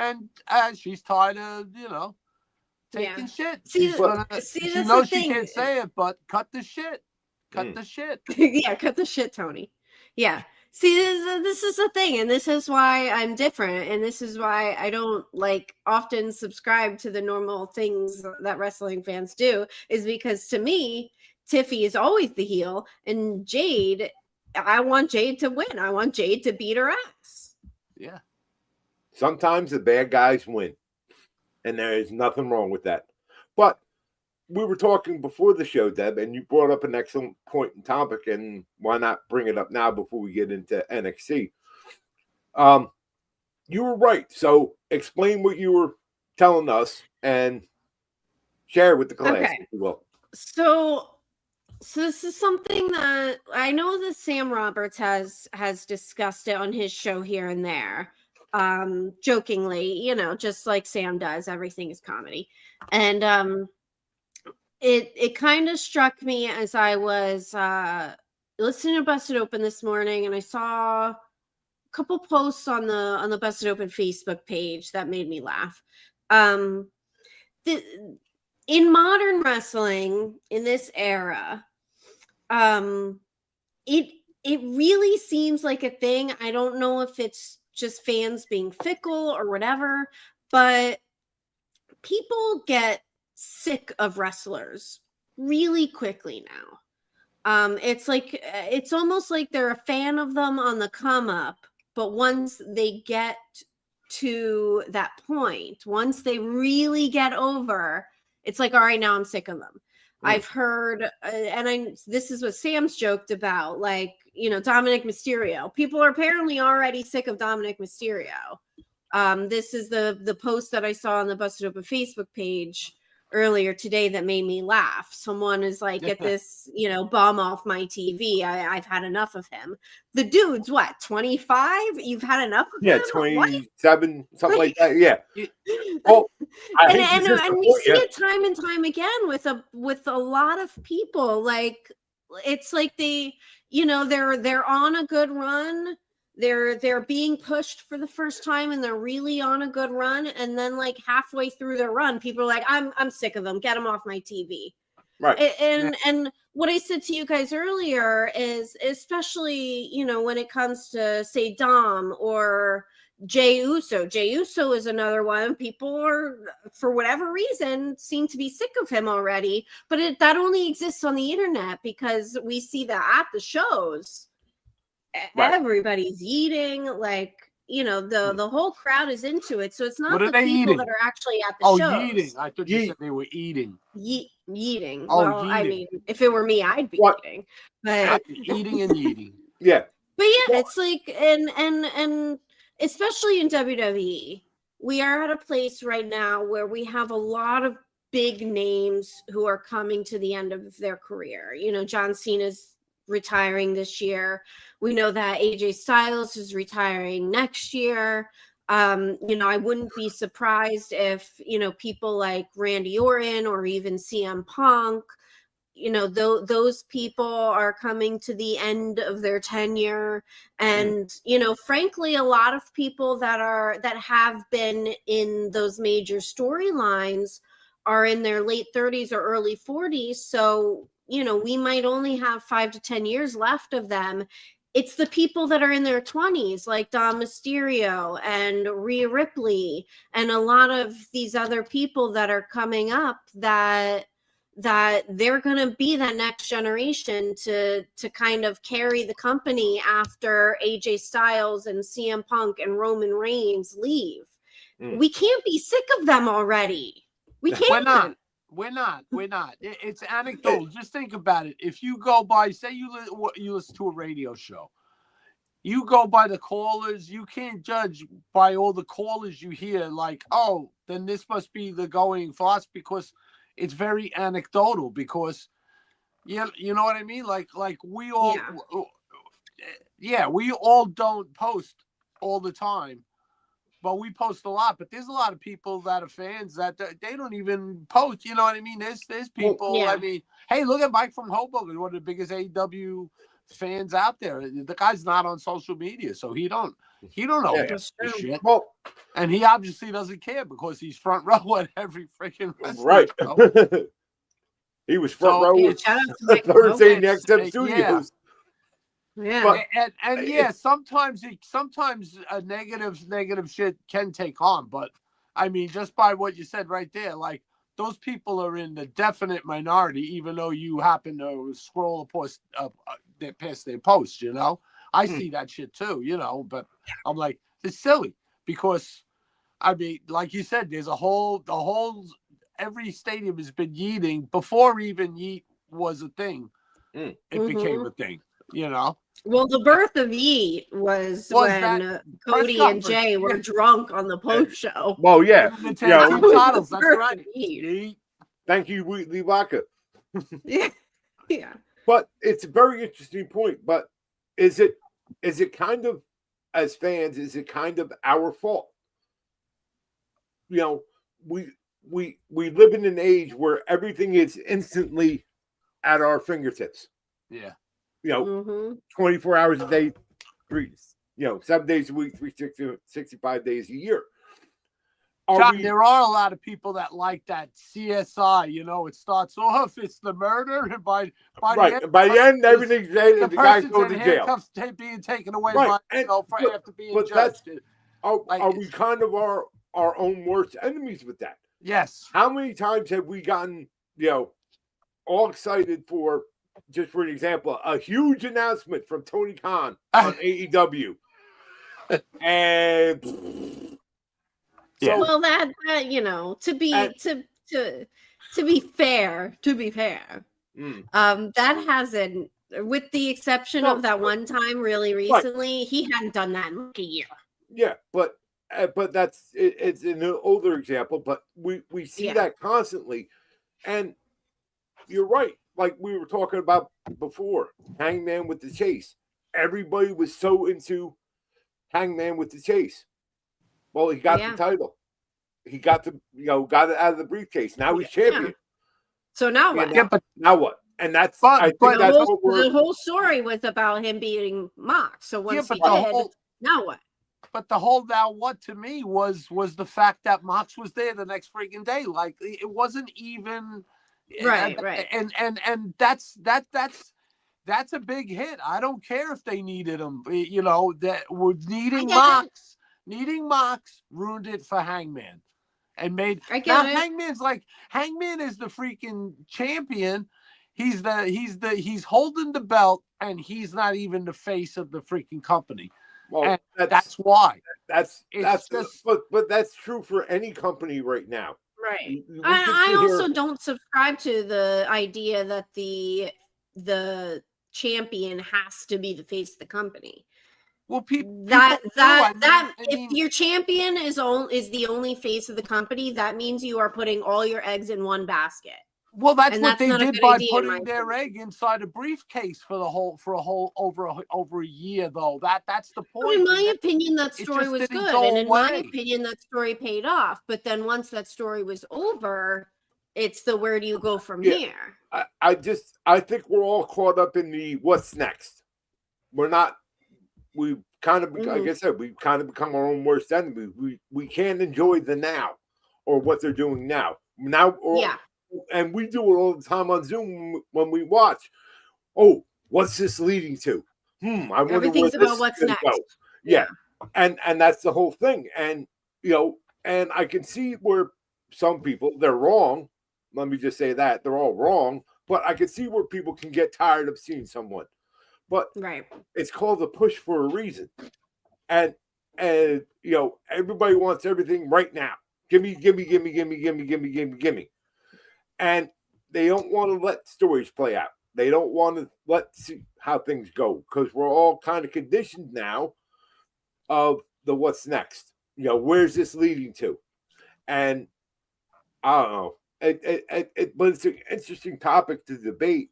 And she's tired of, you know, taking shit. She knows she can't say it, but cut the shit. Cut the shit. Yeah, cut the shit, Tony. Yeah. See, this is the thing, and this is why I'm different, and this is why I don't like often subscribe to the normal things that wrestling fans do, is because to me, Tiffy is always the heel, and Jade, I want Jade to win. I want Jade to beat her ass. Yeah. Sometimes the bad guys win, and there is nothing wrong with that. But we were talking before the show, Deb, and you brought up an excellent point and topic, and why not bring it up now before we get into NXT? You were right. So explain what you were telling us and share with the class, if you will. So this is something that I know that Sam Roberts has discussed it on his show here and there. Jokingly, you know, just like Sam does, everything is comedy. And it kind of struck me as I was listening to Busted Open this morning, and I saw a couple posts on the Busted Open Facebook page that made me laugh. In modern wrestling in this era, it really seems like a thing. I don't know if it's just fans being fickle or whatever, but people get sick of wrestlers really quickly now. It's almost like they're a fan of them on the come up, but once they get to that point, once they really get over, it's like, all right, now I'm sick of them. I've heard, this is what Sam's joked about, like, you know, Dominic Mysterio. People are apparently already sick of Dominic Mysterio. This is the post that I saw on the Busted Open Facebook page earlier today that made me laugh. Someone is like, get this, you know, bum off my TV. I've had enough of him. The dude's what, 25? You've had enough of him? Yeah, 27, something like that. Yeah. Well, and we see it time and time again with a lot of people. Like, it's like they, you know, they're on a good run. They're being pushed for the first time, and they're really on a good run. And then, like, halfway through their run, people are like, I'm sick of them. Get them off my TV. Right. And what I said to you guys earlier is, especially, you know, when it comes to, say, Dom or Jey Uso. Jey Uso is another one. People are, for whatever reason, seem to be sick of him already. But that only exists on the internet, because we see that at the shows. Right. Everybody's eating, like, you know, the whole crowd is into it. So it's not the people eating? that are actually at the shows. Oh, eating. I thought you said they were eating. Yeeting. Oh, well, yeeting. I mean, if it were me, I'd be eating. But eating and eating. Yeah. But yeah, it's like, and especially in WWE, we are at a place right now where we have a lot of big names who are coming to the end of their career. You know, John Cena's retiring this year. We know that AJ Styles is retiring next year. You know, I wouldn't be surprised if, you know, people like Randy Orton or even CM Punk, you know, those people are coming to the end of their tenure. And, you know, frankly, a lot of people that have been in those major storylines are in their late 30s or early 40s. So, you know, we might only have 5 to 10 years left of them it's the people that are in their 20s, like Dom Mysterio and Rhea Ripley, and a lot of these other people that are coming up that they're going to be that next generation to kind of carry the company after AJ Styles and CM Punk and Roman Reigns leave. We can't be sick of them already. We can't. We're not. It's anecdotal. Just think about it. If you go by, say you listen to a radio show, you go by the callers. You can't judge by all the callers you hear. Like, oh, then this must be the going philosophy, because it's very anecdotal. Because, you know what I mean. Like we all, we all don't post all the time. But we post a lot. But there's a lot of people that are fans that they don't even post. You know what I mean? There's people. I mean, hey, look at Mike from Hoboken, one of the biggest AEW fans out there. The guy's not on social media, so he don't know this shit. Well, and he obviously doesn't care because he's front row at every freaking right. He was front row with Thursday in the XM Studios. Yeah, and sometimes a negative shit can take on, but I mean, just by what you said right there, like those people are in the definite minority, even though you happen to scroll past their posts, you know. I see that shit too, you know, but I'm like, it's silly because, I mean, like you said, there's every stadium has been yeeting before even yeet was a thing. It became a thing, you know. Well, the birth of Yeet was when Cody and Jay were drunk on the post show. Well, yeah. Titles, that's right. Yeet. Thank you, Lee Waka. Yeah. But it's a very interesting point. But is it kind of, as fans, is it kind of our fault? You know, we live in an age where everything is instantly at our fingertips. Yeah. You know, 24 hours a day, 7 days a week, 365 days a year. There are a lot of people that like that CSI. You know, it starts off, it's the murder, and by the end, everything's dead, and the guy's going to jail. Handcuffs being taken away after being judged. Are we kind of our own worst enemies with that? Yes. How many times have we gotten, all excited for, just for an example, a huge announcement from Tony Khan on AEW, and well, that to be fair, that hasn't, with the exception of that one time, really recently, he hadn't done that in like a year. Yeah, but that's it's an older example, but we see that constantly, and you're right. Like we were talking about before, Hangman with the Chase. Everybody was so into Hangman with the Chase. Well, he got the title. He got got it out of the briefcase. Now he's champion. So now what? Now what? And that's the whole story was about him beating Mox. So once he did, now what? But the whole now what to me was the fact that Mox was there the next freaking day. Like it wasn't even. Right. And that's a big hit. I don't care if they needed him. That was needing Mox ruined it for Hangman, and made Hangman is the freaking champion. He's holding the belt, and he's not even the face of the freaking company. Well, that's why. But that's true for any company right now. Right. I also don't subscribe to the idea that the champion has to be the face of the company. Well, if your champion is the only face of the company, that means you are putting all your eggs in one basket. Well, that's what they did by putting their egg inside a briefcase for over a year, though. That's the point. Well, in my opinion, that story was good, and in my opinion, that story paid off. But then once that story was over, it's the where do you go from here? I think we're all caught up in the what's next. We kind of, like I said, we've kind of become our own worst enemy. We can't enjoy the now or what they're doing now. And we do it all the time on Zoom when we watch. Oh, what's this leading to? I wonder Everything's where about this what's is gonna next. go. Yeah. And that's the whole thing. And and I can see where some people, they're wrong. Let me just say that they're all wrong, but I can see where people can get tired of seeing someone. But Right. it's called a push for a reason. And everybody wants everything right now. Give me. And they don't want to let stories play out. They don't want to see how things go because we're all kind of conditioned now of the what's next. Where's this leading to? And I don't know. But it's an interesting topic to debate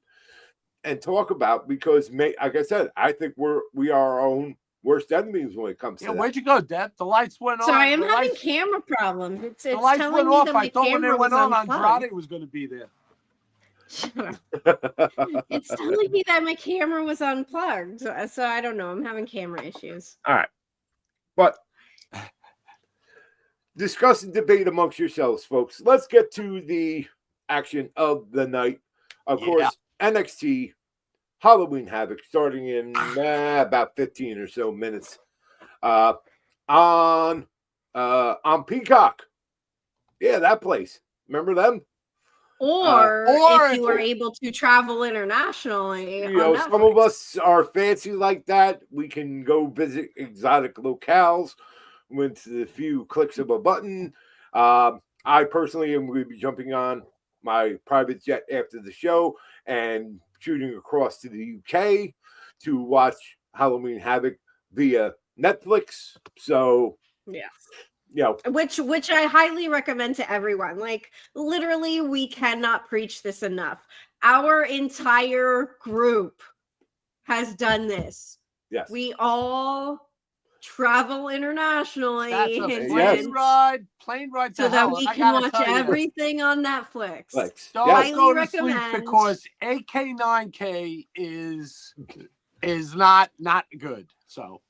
and talk about because, like I said, I think we are our own worst enemies when it comes to that. Where'd you go, Deb? The lights went on. Sorry, I'm having camera problems. It's the lights telling went me off. that I my thought when they camera went was on, unplugged. Andrade was going to be there. It's telling me that my camera was unplugged. So I don't know. I'm having camera issues. All right. But discuss and debate amongst yourselves, folks. Let's get to the action of the night. Of course, NXT Halloween Havoc starting in about 15 or so minutes on Peacock. Yeah, that place. Remember them? Or or if you were able to travel internationally. Some of us are fancy like that. We can go visit exotic locales with a few clicks of a button. I personally am going to be jumping on my private jet after the show and shooting across to the UK to watch Halloween Havoc via Netflix. So, which I highly recommend to everyone. Like, literally, we cannot preach this enough. Our entire group has done this. Yes. We all travel internationally. That's a plane ride so that we can watch everything on Netflix. Don't go to sleep because AK9K is not good. So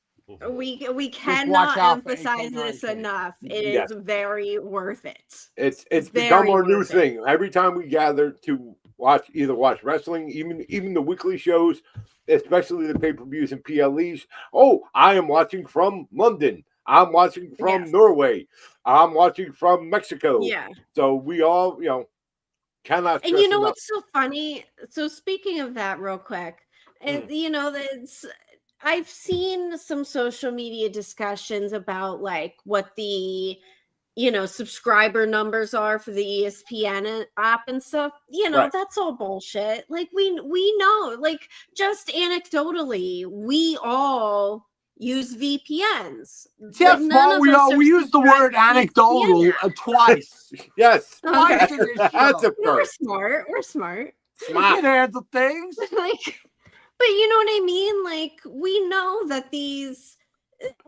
we cannot emphasize this enough. It is very worth it. It's become our new thing. Every time we gather to watch wrestling, even the weekly shows, especially the pay-per-views and PLEs. Oh, I am watching from London. I'm watching from Norway. I'm watching from Mexico. Yeah. So we all, cannot. And you know what's so funny? So speaking of that, real quick, and I've seen some social media discussions about like what the subscriber numbers are for the ESPN app and stuff. That's all bullshit. Like we know, like just anecdotally, we all use VPNs. Yes, we use the word anecdotal twice. Yes. Twice in this show. We're smart. We can handle things. But you know what I mean? Like, we know that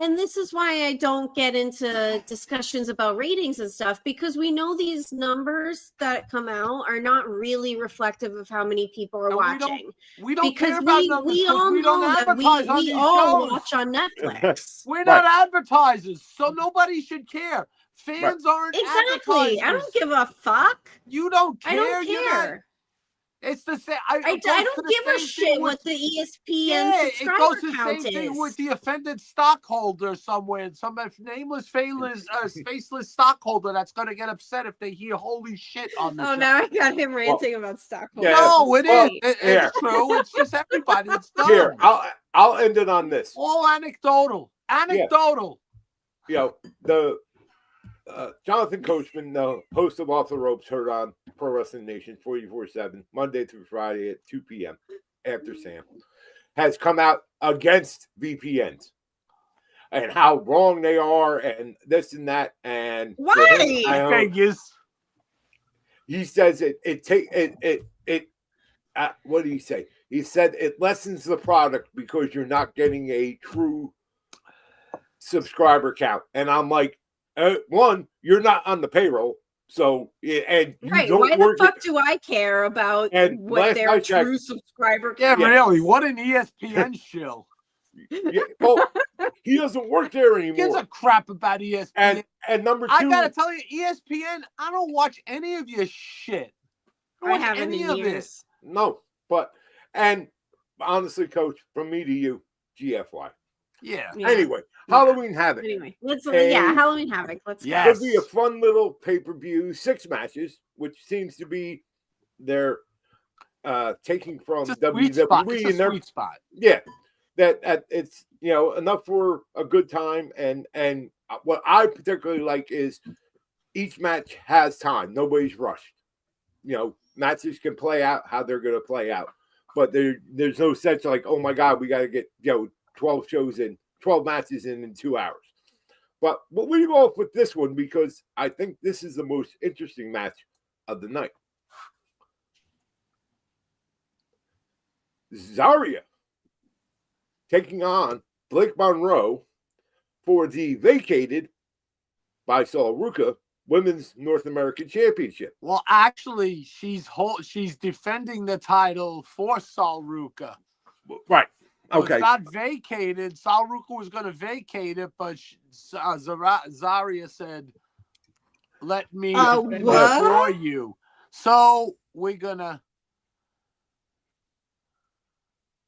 and this is why I don't get into discussions about ratings and stuff, because we know these numbers that come out are not really reflective of how many people are watching. We don't care about numbers. We all know that we all watch on Netflix. We're not advertisers, so nobody should care. Fans aren't exactly. I don't give a fuck. You don't care. I don't care. It's the same. I don't give a shit what the ESPN subscriber count is. It goes the same thing with the offended stockholder somewhere. Some nameless, faceless stockholder that's going to get upset if they hear "holy shit" on the show. Now I got him ranting about stockholders. No, it is. It's true. It's just everybody. It's dumb. Here, I'll end it on this. All anecdotal. The Jonathan Coachman, the host of Off the Ropes, heard on Pro Wrestling Nation 44/7, Monday through Friday at 2 p.m. after Sam, has come out against VPNs and how wrong they are and this and that. And why? He says what did he say? He said it lessens the product because you're not getting a true subscriber count. And I'm like, one, you're not on the payroll, so and you don't why work the fuck do I care about what their true subscriber count? Yeah, really, what an ESPN show. Well, he doesn't work there anymore. Gives a crap about ESPN. And number two, I gotta tell you, ESPN, I don't watch any of your shit. I haven't in years. No, and honestly, Coach, from me to you, GFY. Yeah. Anyway, Halloween Havoc. Anyway, Halloween Havoc. Let's go. Could be a fun little pay-per-view, 6 matches, which seems to be their taking from WWE in their sweet spot. Yeah, that it's enough for a good time, and what I particularly like is each match has time. Nobody's rushed. Matches can play out how they're going to play out, but there's no sense like, oh my God, we got to get 12 matches in 2 hours. But we go off with this one because I think this is the most interesting match of the night. Zarya taking on Blake Monroe for the vacated by Sol Ruka Women's North American Championship. Well, actually, she's defending the title for Sol Ruka. Right. Okay. It's not vacated. Sol Ruka was going to vacate it, but Zarya said, "Let me defend it for you." So we're gonna.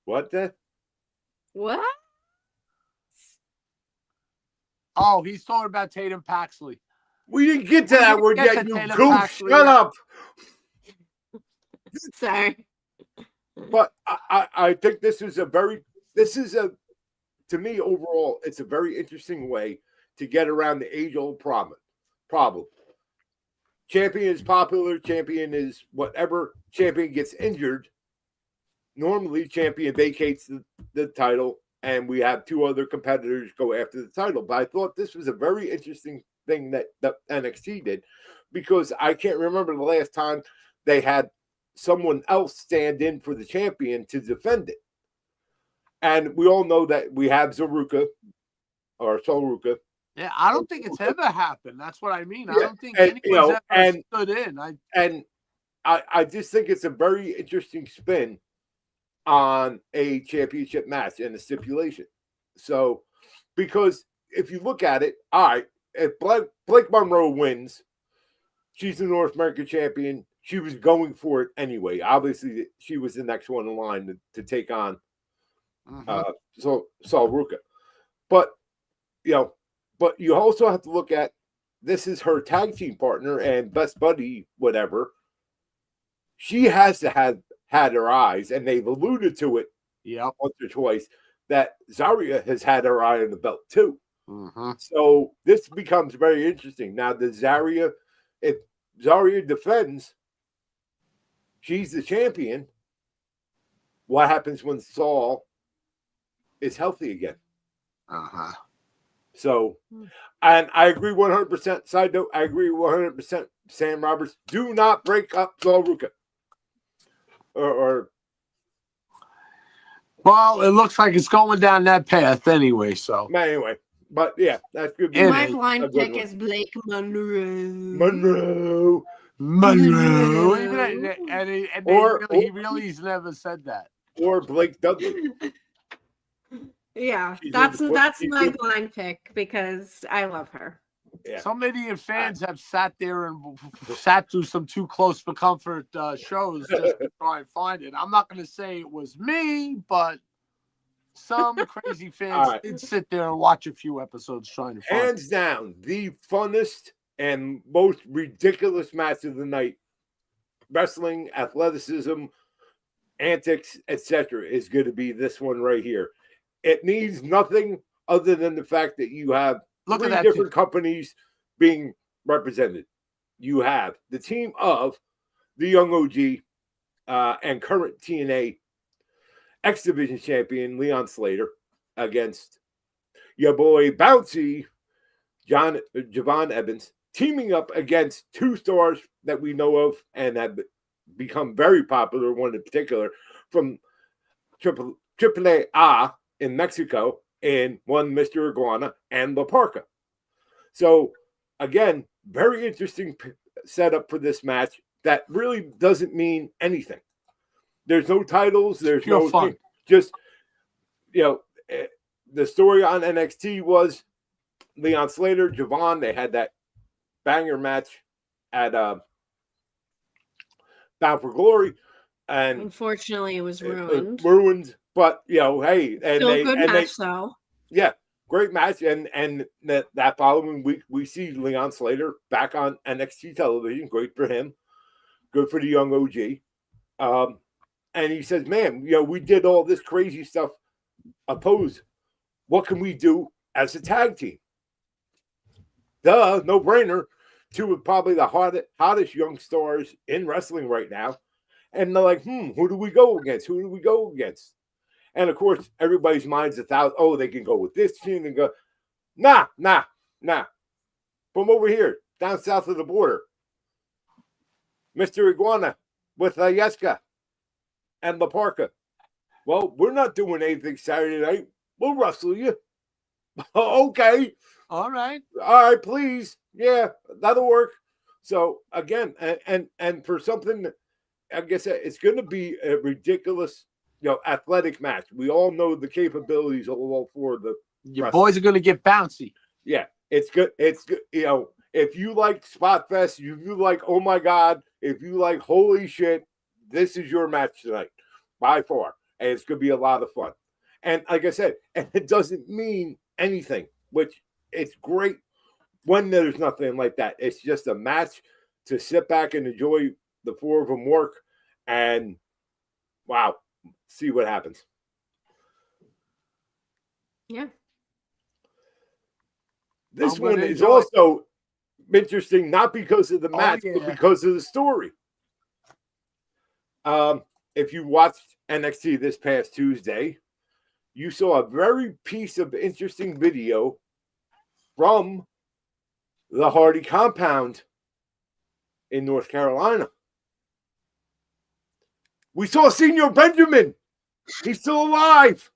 What? Oh, he's talking about Tatum Paxley. We didn't get to that word yet, you goof. Shut up. Sorry. But I think to me, overall, it's a very interesting way to get around the age-old problem. Champion is popular. Champion is whatever. Champion gets injured. Normally, champion vacates the title, and we have 2 other competitors go after the title. But I thought this was a very interesting thing that NXT did, because I can't remember the last time they had someone else stand in for the champion to defend it. And we all know that we have Sol Ruka. Yeah, I don't think it's ever happened. That's what I mean. I don't think anyone's ever stood in. I just think it's a very interesting spin on a championship match and a stipulation. So, because if you look at it, all right, if Blake Monroe wins, she's the North American champion. She was going for it anyway. Obviously, she was the next one in line to take on Sol Ruka. But you also have to look at, this is her tag team partner and best buddy, whatever. She has to have had her eyes, and they've alluded to it once or twice, that Zarya has had her eye on the belt too. So this becomes very interesting. Now, if Zarya defends, she's the champion. What happens when Sol is healthy again? So, and I agree 100%. Side note, I agree 100%. Sam Roberts, do not break up Sol Ruka. Well, it looks like it's going down that path anyway. So anyway, but yeah, that's good. My blind pick is Blake Monroe. And he really's never said that. Or Blake Dudley. Yeah, that's my blind pick because I love her. Yeah. Some idiot fans have sat there and sat through some Too Close for Comfort shows just to try and find it. I'm not going to say it was me, but some crazy fans did sit there and watch a few episodes trying to find it. Hands down, the funnest and most ridiculous match of the night. Wrestling, athleticism, antics, etc. is going to be this one right here. It needs nothing other than the fact that you have 3 different companies being represented. You have the team of the Young OG and current TNA X Division champion Leon Slater against your boy Bouncy Javon Evans, teaming up against 2 stars that we know of and have become very popular, one in particular from AAA in Mexico, and one Mr. Iguana and La Parka. So, again, very interesting setup for this match that really doesn't mean anything. There's no titles. There's no fun. Just, the story on NXT was Leon Slater, Javon, they had that banger match at Bound for Glory. And unfortunately, it was ruined. But hey, and Still they good and match though. Yeah, great match, and that following week we see Leon Slater back on NXT television. Great for him, good for the young OG. And he says, "Man, we did all this crazy stuff. Opposed. What can we do as a tag team?" No brainer. Two of probably the hottest young stars in wrestling right now, and they're like, who do we go against? Who do we go against? And of course, everybody's mind's 1,000. Oh, they can go with this team and go. Nah. From over here, down south of the border, Mr. Iguana with Yeska and La Parka. Well, we're not doing anything Saturday night. We'll wrestle you. Okay. All right, please. Yeah, that'll work. So again, and for something, I guess it's going to be a ridiculous, athletic match. We all know the capabilities of all four of the your boys are going to get bouncy. Yeah, it's good. It's good. If you like Spot Fest, if you like, oh my God, if you like, holy shit, this is your match tonight by far. And it's going to be a lot of fun. And like I said, and it doesn't mean anything, which it's great when there's nothing like that. It's just a match to sit back and enjoy the four of them work and wow, see what happens. Yeah. This one is also interesting, not because of the match, but because of the story. If you watched NXT this past Tuesday, you saw a very piece of interesting video from the Hardy compound in North Carolina. We saw Senior Benjamin. He's still alive.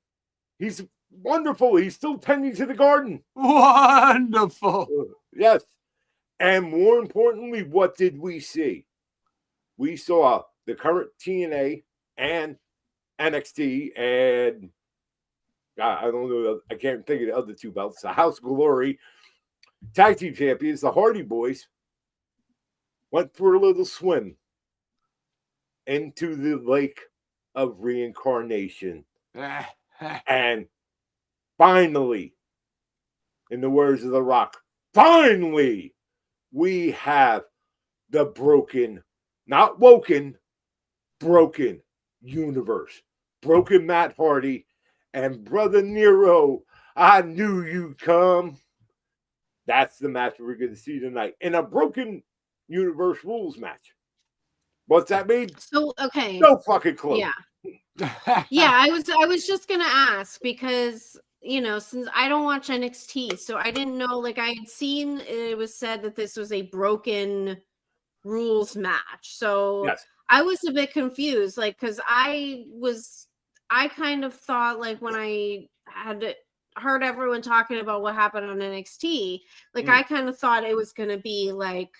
He's wonderful. He's still tending to the garden. Wonderful. Yes. And more importantly, what did we see? We saw the current TNA and NXT and God, I don't know. I can't think of the other two belts. The House of Glory tag team champions, the Hardy Boys, went for a little swim into the lake of reincarnation. And finally, in the words of The Rock, finally, we have the broken, not woken, broken universe. Broken Matt Hardy and Brother Nero. I knew you'd come. That's the match we're going to see tonight in a broken universe rules match. What's that mean? So okay. No fucking clue. Yeah. Yeah, I was just gonna ask because since I don't watch NXT, so I didn't know. Like I had seen it was said that this was a broken rules match. So yes. I was a bit confused, like because I kind of thought like when I had heard everyone talking about what happened on NXT, like I kind of thought it was gonna be like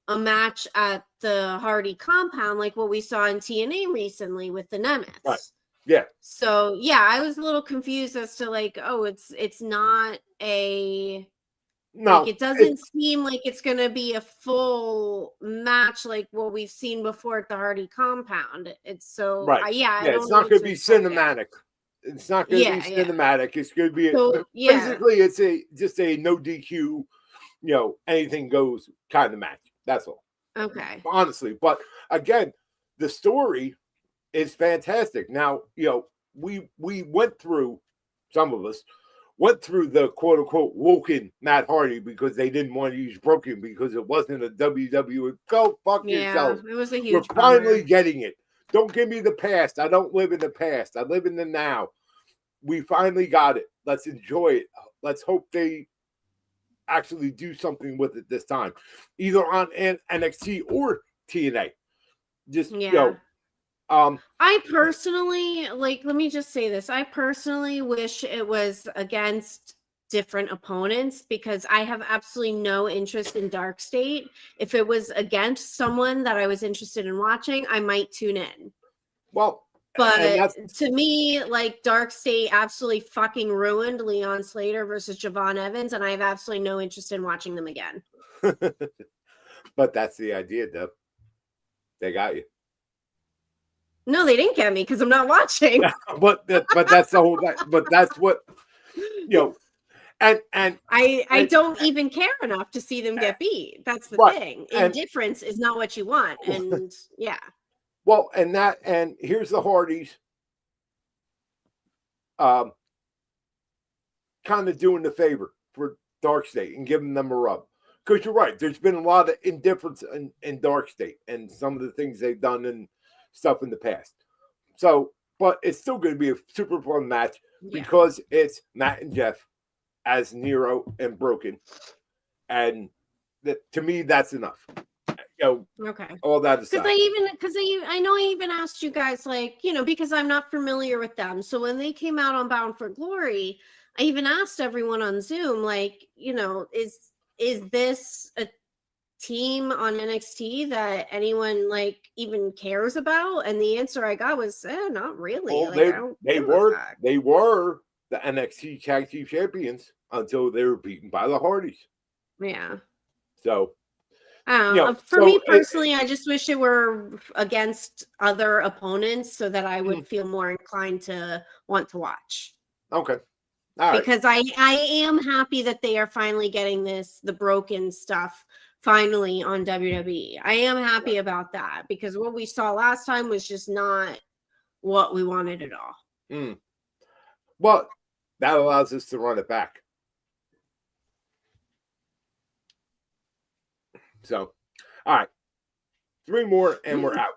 a match at the Hardy compound, like what we saw in TNA recently with the Nemeths. Right. Yeah. So yeah, I was a little confused as to like, oh, it's not a no. Like it doesn't seem like it's gonna be a full match like what we've seen before at the Hardy compound. It's so right. Yeah, it's not going to be cinematic. It's not going to be cinematic. It's going to be basically it's just a no DQ, anything goes kind of match. That's all. Okay. Honestly, but again, the story is fantastic. Now, we went through, some of us went through the quote unquote woken Matt Hardy because they didn't want to use broken because it wasn't a WWE. Go fuck yourself. It was a huge We're finally getting it. Don't give me the past. I don't live in the past. I live in the now. We finally got it. Let's enjoy it. Let's hope they actually do something with it this time, either on NXT or TNA. Just I personally let me just say this. I personally wish it was against different opponents because I have absolutely no interest in Dark State. If it was against someone that I was interested in watching, I might tune in. Well, but to me, like Dark State absolutely fucking ruined Leon Slater versus Javon Evans, and I have absolutely no interest in watching them again. But that's the idea, Deb. They got you. No, they didn't get me because I'm not watching. but that's the whole. But that's what And I don't even care enough to see them get beat. That's the thing. Indifference is not what you want. And yeah. Well, and here's the Hardys kind of doing the favor for Dark State and giving them a rub. Because you're right, there's been a lot of indifference in Dark State and some of the things they've done and stuff in the past. So, but it's still going to be a super fun match because it's Matt and Jeff as Nero and Broken, and to me that's enough. Okay. All that aside. I know I even asked you guys, like, because I'm not familiar with them. So when they came out on Bound for Glory, I even asked everyone on Zoom, like, is this a team on NXT that anyone like even cares about? And the answer I got was, not really. Well, they were the NXT Tag Team Champions until they were beaten by the Hardys. Yeah. So, for me personally, I just wish it were against other opponents so that I would feel more inclined to want to watch. Okay. All right. Because I am happy that they are finally getting the Broken stuff finally on WWE. I am happy about that because what we saw last time was just not what we wanted at all. Well, that allows us to run it back. So, all right. 3 more and we're out.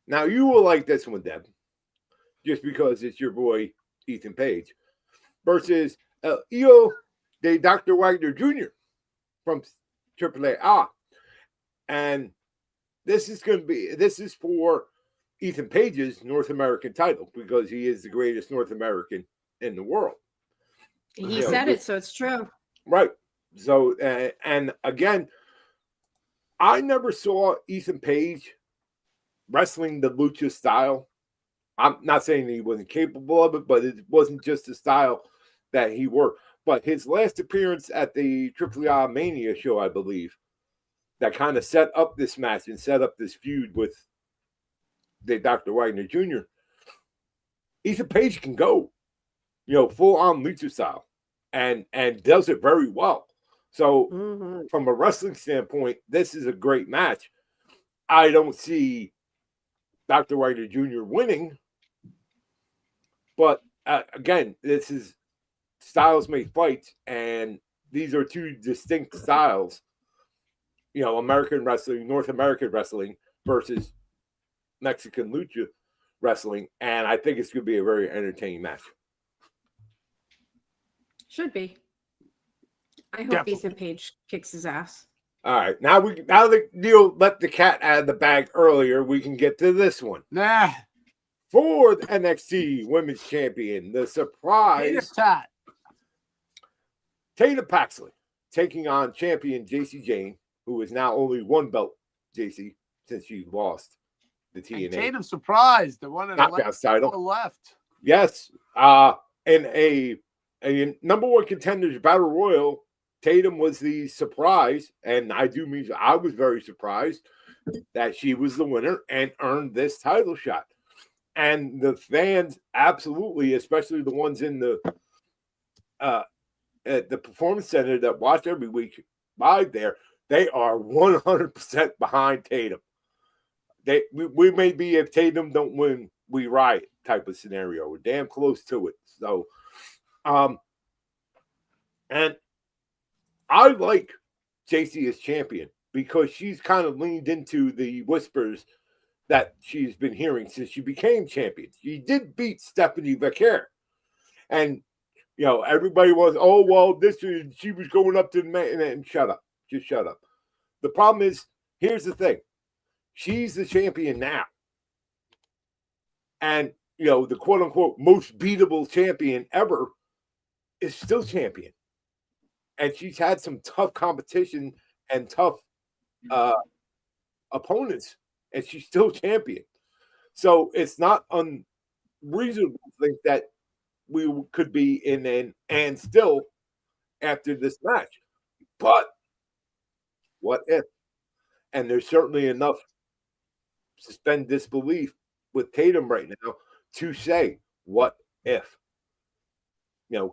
Now, you will like this one, Deb, just because it's your boy, Ethan Page, versus Io de Dr. Wagner Jr. from AAA. And this is for Ethan Page's North American title because he is the greatest North American in the world. He said it, so it's true. Right. So, and again, I never saw Ethan Page wrestling the lucha style. I'm not saying he wasn't capable of it, but it wasn't just the style that he worked. But his last appearance at the AAA Mania show, I believe, that kind of set up this match and set up this feud with the Dr. Wagner Jr. Ethan Page can go, full on lucha style and does it very well. So from a wrestling standpoint, this is a great match. I don't see Dr. Wagner Jr. winning, but again, this is styles make fights, and these are 2 distinct styles. American wrestling, North American wrestling versus Mexican lucha wrestling, and I think it's going to be a very entertaining match. Should be. I hope Ethan Page kicks his ass. All right, now that Neil let the cat out of the bag earlier, we can get to this one. Nah. For the NXT Women's Champion, the surprise Tatum Paxley taking on champion JC Jane, who is now only 1 belt, JC, since she lost the TNA. And Tatum surprised the one Knockouts title left. Yes, in a number 1 contenders battle royal, Tatum was the surprise, and I do mean I was very surprised that she was the winner and earned this title shot. And the fans absolutely, especially the ones in the at the Performance Center that watch every week live there, they are 100% behind Tatum. We may be, if Tatum don't win, we riot type of scenario. We're damn close to it. So, and I like JC as champion because she's kind of leaned into the whispers that she's been hearing since she became champion. She did beat Stephanie Vaquer. And, everybody was, she was going up to the man. And shut up. Just shut up. The problem is, here's the thing. She's the champion now. And, the quote-unquote most beatable champion ever is still champion. And she's had some tough competition and tough opponents, and she's still champion. So it's not unreasonable to think that we could be in and still after this match. But what if? And there's certainly enough suspend disbelief with Tatum right now to say, what if?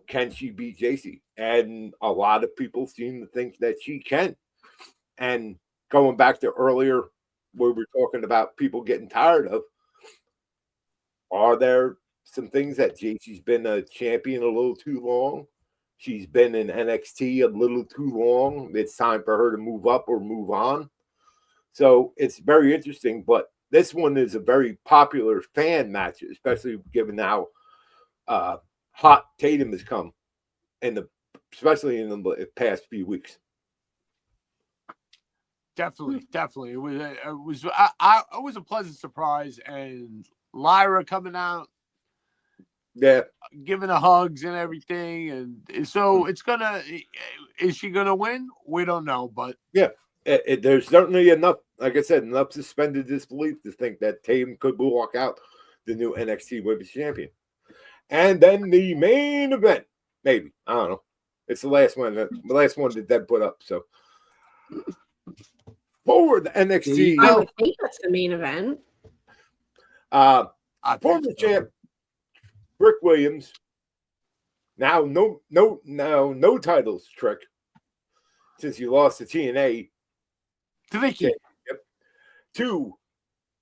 Can she beat JC? And a lot of people seem to think that she can. And going back to earlier where we were talking about people getting tired of, are there some things that JC's been a champion a little too long? She's been in NXT a little too long. It's time for her to move up or move on. So it's very interesting, but this one is a very popular fan match, especially given how hot Tatum has come especially in the past few weeks. Definitely. It was a pleasant surprise, and Lyra coming out, giving her hugs and everything, and so is she gonna win? We don't know, but there's certainly enough, like I said, enough suspended disbelief to think that Tatum could walk out the new NXT Women's Champion. And then the main event, maybe, I don't know. It's the last one that Deb put up. So forward the NXT. I would think that's the main event. Former champ Rick Williams. Now no titles, Trick, since you lost to TNA. To Vicky. Yep. 2,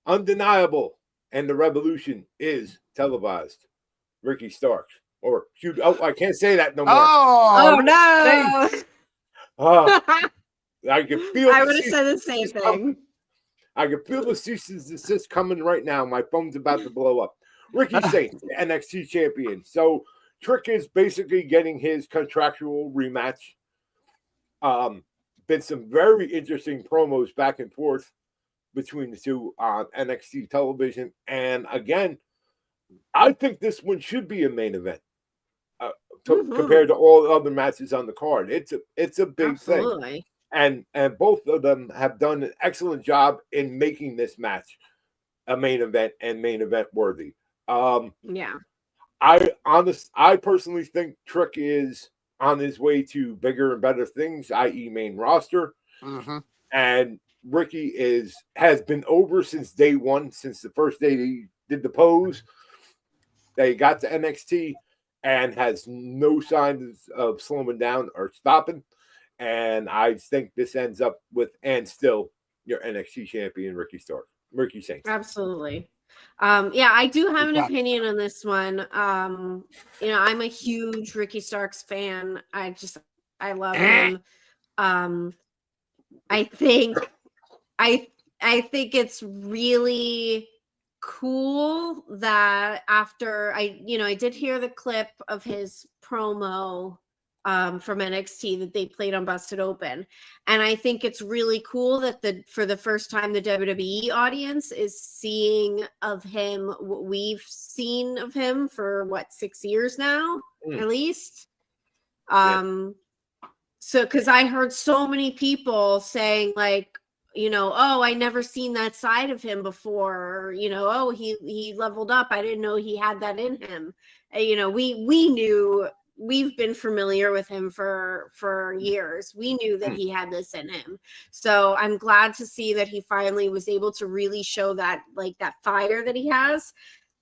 undeniable, and the revolution is televised. Ricky Starks. Or I can't say that no more. Oh no. I can feel I would have said the same thing. I can feel the cease and desist coming right now. My phone's about to blow up. Ricky Saints, NXT champion. So Trick is basically getting his contractual rematch. Been some very interesting promos back and forth between the two on NXT television. And again, I think this one should be a main event compared to all the other matches on the card. It's a big thing. And both of them have done an excellent job in making this match a main event and main event worthy. I personally think Trick is on his way to bigger and better things, i.e. main roster. And Ricky has been over since day one, since the first day he did the pose. They got to NXT and has no signs of slowing down or stopping. And I think this ends up with, and still, your NXT champion, Ricky Saints. Absolutely. I do have an opinion on this one. I'm a huge Ricky Starks fan. I love him. I think it's really cool that after I did hear the clip of his promo from NXT that they played on Busted Open, and I think it's really cool that for the first time the WWE audience is seeing of him what we've seen of him for 6 years now at least. So because I heard so many people saying I never seen that side of him before. He leveled up. I didn't know he had that in him. We knew, we've been familiar with him for years. We knew that he had this in him. So I'm glad to see that he finally was able to really show that fire that he has.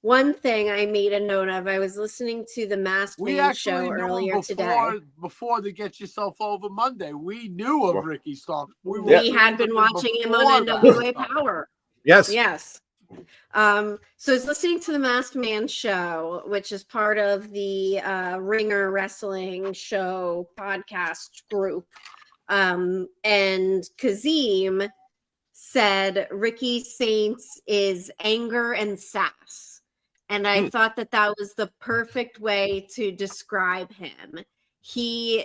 One thing I made a note of, I was listening to the Masked Man show earlier today. Before the Get Yourself Over Monday, we knew of Ricky Starks. We had been watching him on NWA Power. Yes. So I was listening to the Masked Man show, which is part of the Ringer Wrestling Show podcast group. And Kazim said Ricky Saints is anger and sass. And I thought that was the perfect way to describe him. He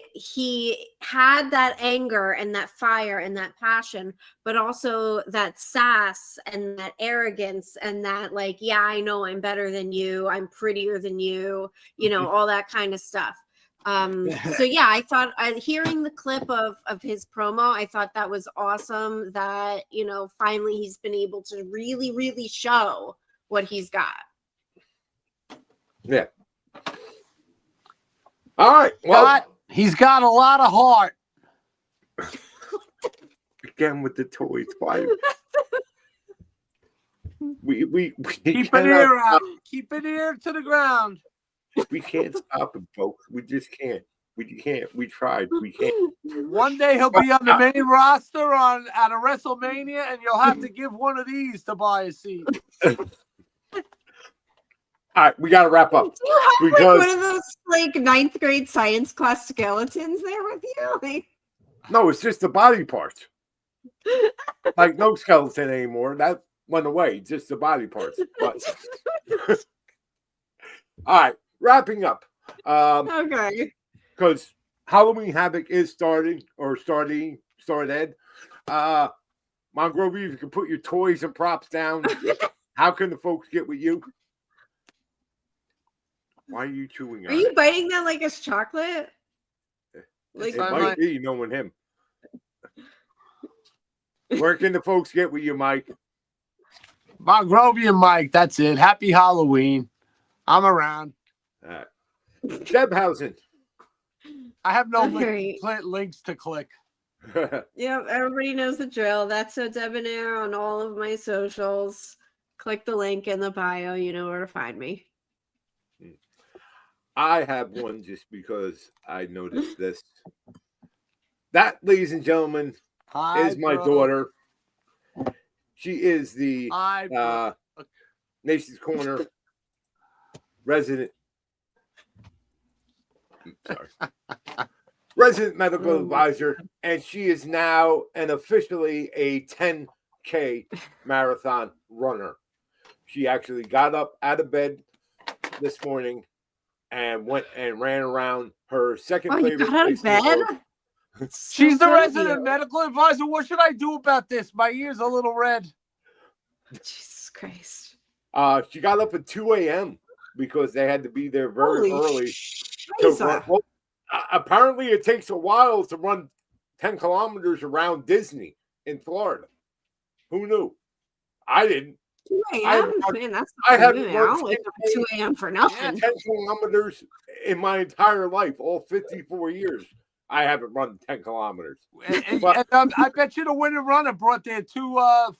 had that anger and that fire and that passion, but also that sass and that arrogance and that I know I'm better than you, I'm prettier than you, all that kind of stuff. I thought hearing the clip of his promo, I thought that was awesome that, finally he's been able to really, really show what he's got. Yeah. All right. Well, he's got a lot of heart. Again with the toys. Why? We keep an cannot ear out. stop. Keep an ear to the ground. We can't stop him, folks. We just can't. We can't. We tried. We can't. One day he'll be on the main roster at a WrestleMania, and you'll have to give one of these to buy a seat. All right, we got to wrap up. Do you have because like one of those like ninth grade science class skeletons there with you? Like... No, it's just the body parts. Like no skeleton anymore. That went away. Just the body parts. But all right, wrapping up. Okay. Because Halloween Havoc is started. Mongrovian, you can put your toys and props down. How can the folks get with you? Why are you chewing on it? Are you biting that like it's chocolate? Like, it might be knowing him. Where can the folks get with you, Mike? Mongrovian Mike, that's it. Happy Halloween. I'm around. Debhausen. I have no Okay. links to click. Yep, everybody knows the drill. That's so debonair on all of my socials. Click the link in the bio. You know where to find me. I have one just because I noticed this. That, ladies and gentlemen, is my daughter. She is the Nation's Corner resident. Resident medical advisor, and she is now officially a 10K marathon runner. She actually got up out of bed this morning and went and ran around her second favorite you got out of bed? She's the resident medical advisor. What should I do about this? My ear's a little red. Jesus Christ. She got up at 2 a.m. because they had to be there very early. Apparently, it takes a while to run 10 kilometers around Disney in Florida. Who knew? I didn't. 2 a.m.? Man, that's I not haven't good. I run don't wake up at 2 a.m. for nothing. 10 kilometers in my entire life, all 54 years. I haven't run 10 kilometers. But, I bet you the winter runner brought their two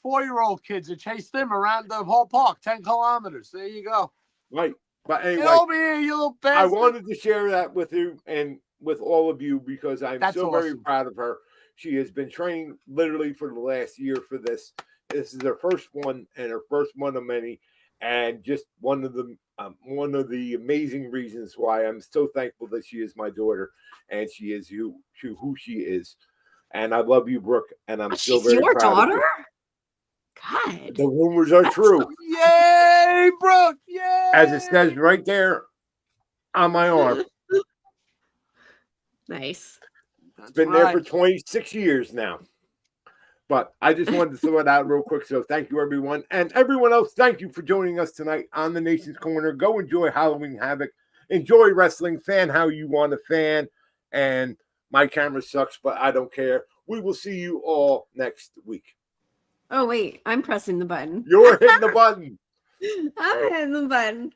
4-year-old kids and chased them around the whole park, 10 kilometers. There you go. Right. But anyway, get over here, you little bastard. I wanted to share that with you and with all of you because I'm very proud of her. She has been training literally for the last year for this. This is her first one and her first one of many, and just one of the amazing reasons why I'm so thankful that she is my daughter and she is who she is. And I love you, Brooke, and I'm still very proud daughter? of you. God. The rumors are true. Yay, Brooke! Yay! As it says right there on my arm. Nice. It's been there for 26 years now. But I just wanted to throw it out real quick. So thank you, everyone. And everyone else, thank you for joining us tonight on the Nation's Corner. Go enjoy Halloween Havoc. Enjoy wrestling. Fan how you want to fan. And my camera sucks, but I don't care. We will see you all next week. Oh, wait. I'm pressing the button. You're hitting the button. I'm hitting the button.